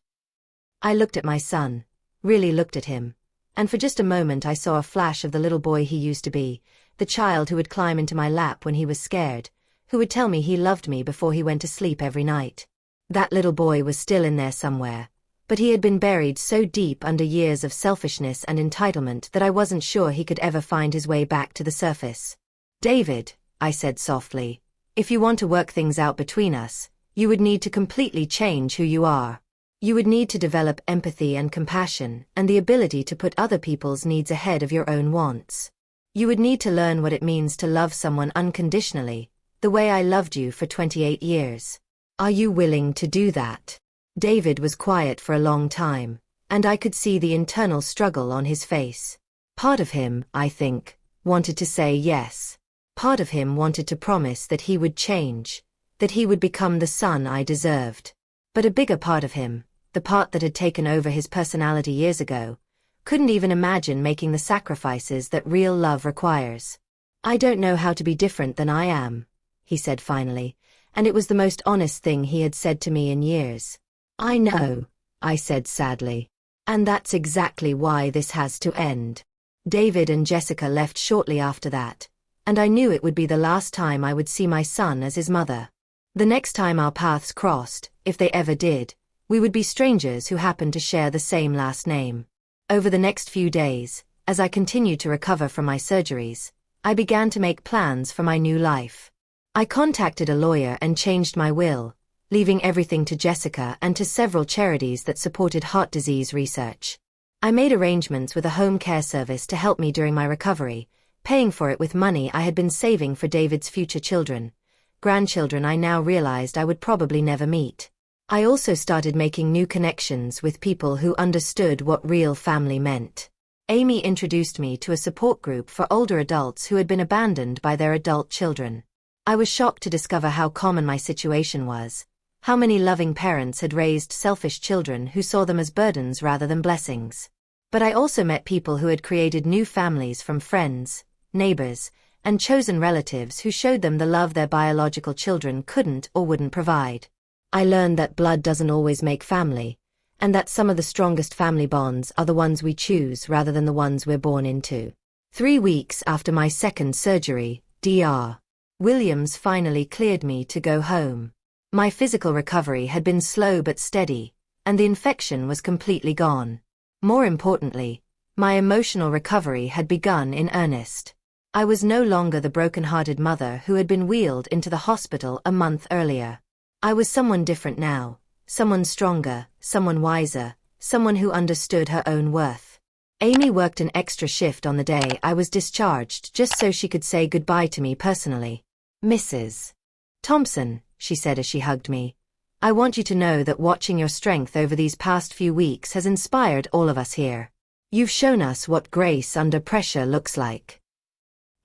I looked at my son, really looked at him, and for just a moment I saw a flash of the little boy he used to be, the child who would climb into my lap when he was scared, who would tell me he loved me before he went to sleep every night. That little boy was still in there somewhere, but he had been buried so deep under years of selfishness and entitlement that I wasn't sure he could ever find his way back to the surface. David, I said softly, if you want to work things out between us, you would need to completely change who you are. You would need to develop empathy and compassion and the ability to put other people's needs ahead of your own wants. You would need to learn what it means to love someone unconditionally, the way I loved you for 28 years. Are you willing to do that? David was quiet for a long time, and I could see the internal struggle on his face. Part of him, I think, wanted to say yes. Part of him wanted to promise that he would change, that he would become the son I deserved. But a bigger part of him, the part that had taken over his personality years ago, couldn't even imagine making the sacrifices that real love requires. I don't know how to be different than I am, he said finally, and it was the most honest thing he had said to me in years. I know, I said sadly. And that's exactly why this has to end. David and Jessica left shortly after that, and I knew it would be the last time I would see my son as his mother. The next time our paths crossed, if they ever did, we would be strangers who happened to share the same last name. Over the next few days, as I continued to recover from my surgeries, I began to make plans for my new life. I contacted a lawyer and changed my will, leaving everything to Jessica and to several charities that supported heart disease research. I made arrangements with a home care service to help me during my recovery, paying for it with money I had been saving for David's future children, grandchildren I now realized I would probably never meet. I also started making new connections with people who understood what real family meant. Amy introduced me to a support group for older adults who had been abandoned by their adult children. I was shocked to discover how common my situation was, how many loving parents had raised selfish children who saw them as burdens rather than blessings. But I also met people who had created new families from friends, neighbors, and chosen relatives who showed them the love their biological children couldn't or wouldn't provide. I learned that blood doesn't always make family, and that some of the strongest family bonds are the ones we choose rather than the ones we're born into. 3 weeks after my second surgery, Dr. Williams finally cleared me to go home. My physical recovery had been slow but steady, and the infection was completely gone. More importantly, my emotional recovery had begun in earnest. I was no longer the broken-hearted mother who had been wheeled into the hospital a month earlier. I was someone different now, someone stronger, someone wiser, someone who understood her own worth. Amy worked an extra shift on the day I was discharged just so she could say goodbye to me personally. Mrs. Thompson, she said as she hugged me, I want you to know that watching your strength over these past few weeks has inspired all of us here. You've shown us what grace under pressure looks like.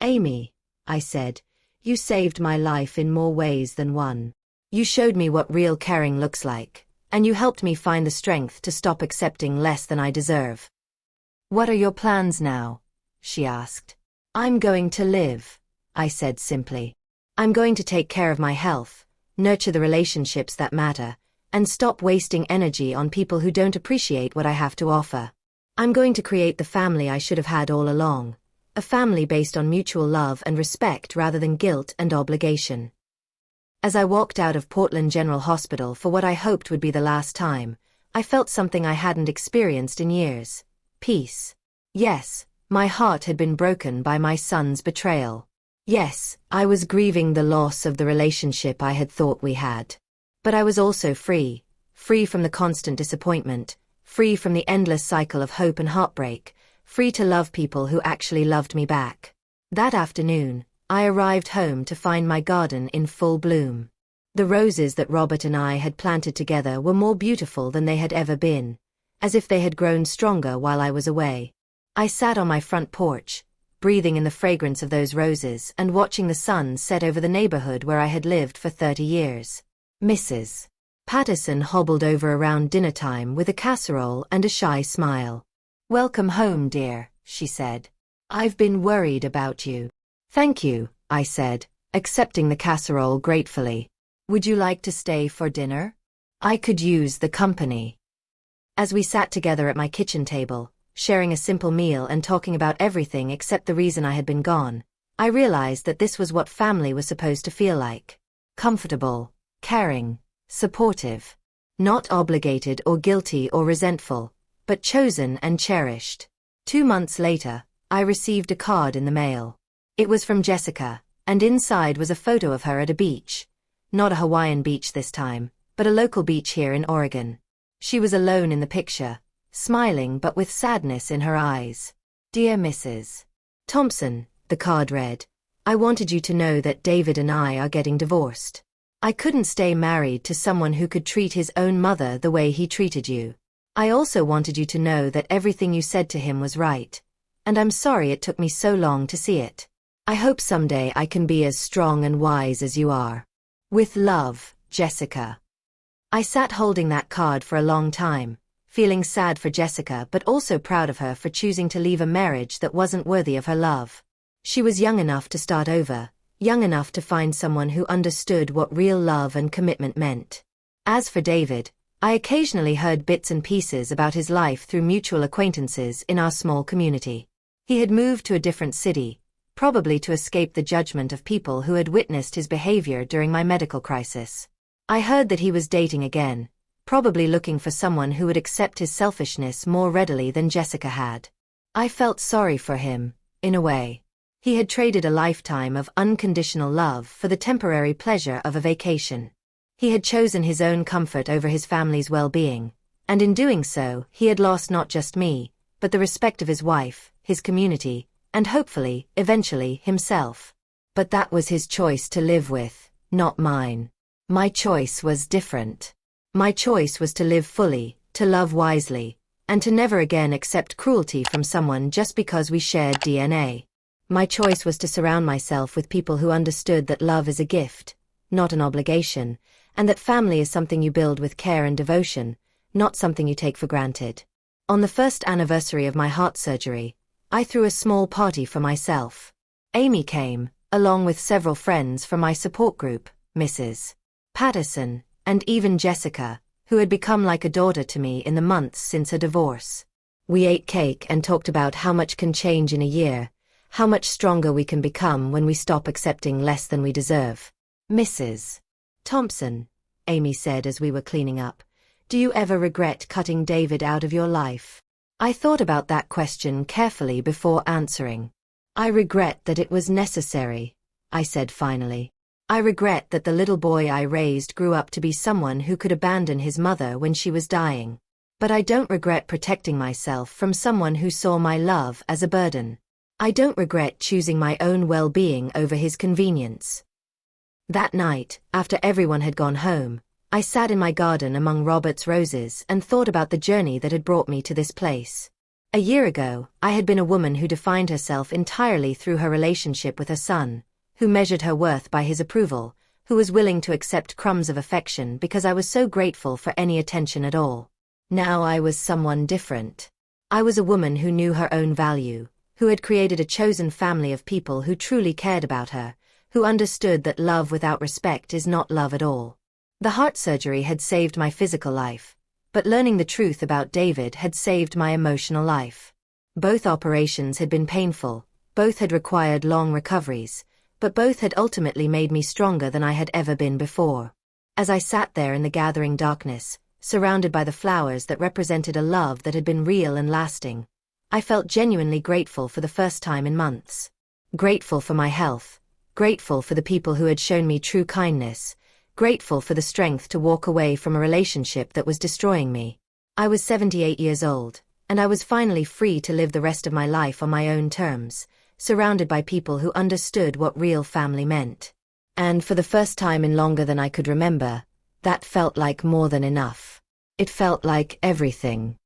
Amy, I said, you saved my life in more ways than one. You showed me what real caring looks like, and you helped me find the strength to stop accepting less than I deserve. What are your plans now? She asked. I'm going to live, I said simply. I'm going to take care of my health, nurture the relationships that matter, and stop wasting energy on people who don't appreciate what I have to offer. I'm going to create the family I should have had all along, a family based on mutual love and respect rather than guilt and obligation. As I walked out of Portland General Hospital for what I hoped would be the last time, I felt something I hadn't experienced in years. Peace. Yes, my heart had been broken by my son's betrayal. Yes, I was grieving the loss of the relationship I had thought we had. But I was also free from the constant disappointment, free from the endless cycle of hope and heartbreak, free to love people who actually loved me back. That afternoon, I arrived home to find my garden in full bloom. The roses that Robert and I had planted together were more beautiful than they had ever been, as if they had grown stronger while I was away. I sat on my front porch, breathing in the fragrance of those roses and watching the sun set over the neighborhood where I had lived for 30 years. Mrs. Patterson hobbled over around dinner time with a casserole and a shy smile. Welcome home, dear, she said. I've been worried about you. Thank you, I said, accepting the casserole gratefully. Would you like to stay for dinner? I could use the company. As we sat together at my kitchen table, sharing a simple meal and talking about everything except the reason I had been gone, I realized that this was what family was supposed to feel like. Comfortable, caring, supportive. Not obligated or guilty or resentful, but chosen and cherished. 2 months later, I received a card in the mail. It was from Jessica, and inside was a photo of her at a beach. Not a Hawaiian beach this time, but a local beach here in Oregon. She was alone in the picture, smiling but with sadness in her eyes. Dear Mrs. Thompson, the card read, I wanted you to know that David and I are getting divorced. I couldn't stay married to someone who could treat his own mother the way he treated you. I also wanted you to know that everything you said to him was right, and I'm sorry it took me so long to see it. I hope someday I can be as strong and wise as you are. With love, Jessica. I sat holding that card for a long time, feeling sad for Jessica but also proud of her for choosing to leave a marriage that wasn't worthy of her love. She was young enough to start over, young enough to find someone who understood what real love and commitment meant. As for David, I occasionally heard bits and pieces about his life through mutual acquaintances in our small community. He had moved to a different city, probably to escape the judgment of people who had witnessed his behavior during my medical crisis. I heard that he was dating again, probably looking for someone who would accept his selfishness more readily than Jessica had. I felt sorry for him, in a way. He had traded a lifetime of unconditional love for the temporary pleasure of a vacation. He had chosen his own comfort over his family's well-being, and in doing so, he had lost not just me, but the respect of his wife, his community, and hopefully, eventually, himself. But that was his choice to live with, not mine. My choice was different. My choice was to live fully, to love wisely, and to never again accept cruelty from someone just because we shared DNA. My choice was to surround myself with people who understood that love is a gift, not an obligation, and that family is something you build with care and devotion, not something you take for granted. On the first anniversary of my heart surgery, I threw a small party for myself. Amy came, along with several friends from my support group, Mrs. Patterson, and even Jessica, who had become like a daughter to me in the months since her divorce. We ate cake and talked about how much can change in a year, how much stronger we can become when we stop accepting less than we deserve. Mrs. Thompson, Amy said as we were cleaning up, do you ever regret cutting David out of your life? I thought about that question carefully before answering. I regret that it was necessary, I said finally. I regret that the little boy I raised grew up to be someone who could abandon his mother when she was dying. But I don't regret protecting myself from someone who saw my love as a burden. I don't regret choosing my own well-being over his convenience. That night, after everyone had gone home, I sat in my garden among Robert's roses and thought about the journey that had brought me to this place. A year ago, I had been a woman who defined herself entirely through her relationship with her son, who measured her worth by his approval, who was willing to accept crumbs of affection because I was so grateful for any attention at all. Now I was someone different. I was a woman who knew her own value, who had created a chosen family of people who truly cared about her, who understood that love without respect is not love at all. The heart surgery had saved my physical life, but learning the truth about David had saved my emotional life. Both operations had been painful, both had required long recoveries, but both had ultimately made me stronger than I had ever been before. As I sat there in the gathering darkness, surrounded by the flowers that represented a love that had been real and lasting, I felt genuinely grateful for the first time in months. Grateful for my health, grateful for the people who had shown me true kindness, grateful for the strength to walk away from a relationship that was destroying me. I was 78 years old, and I was finally free to live the rest of my life on my own terms, surrounded by people who understood what real family meant. And for the first time in longer than I could remember, that felt like more than enough. It felt like everything.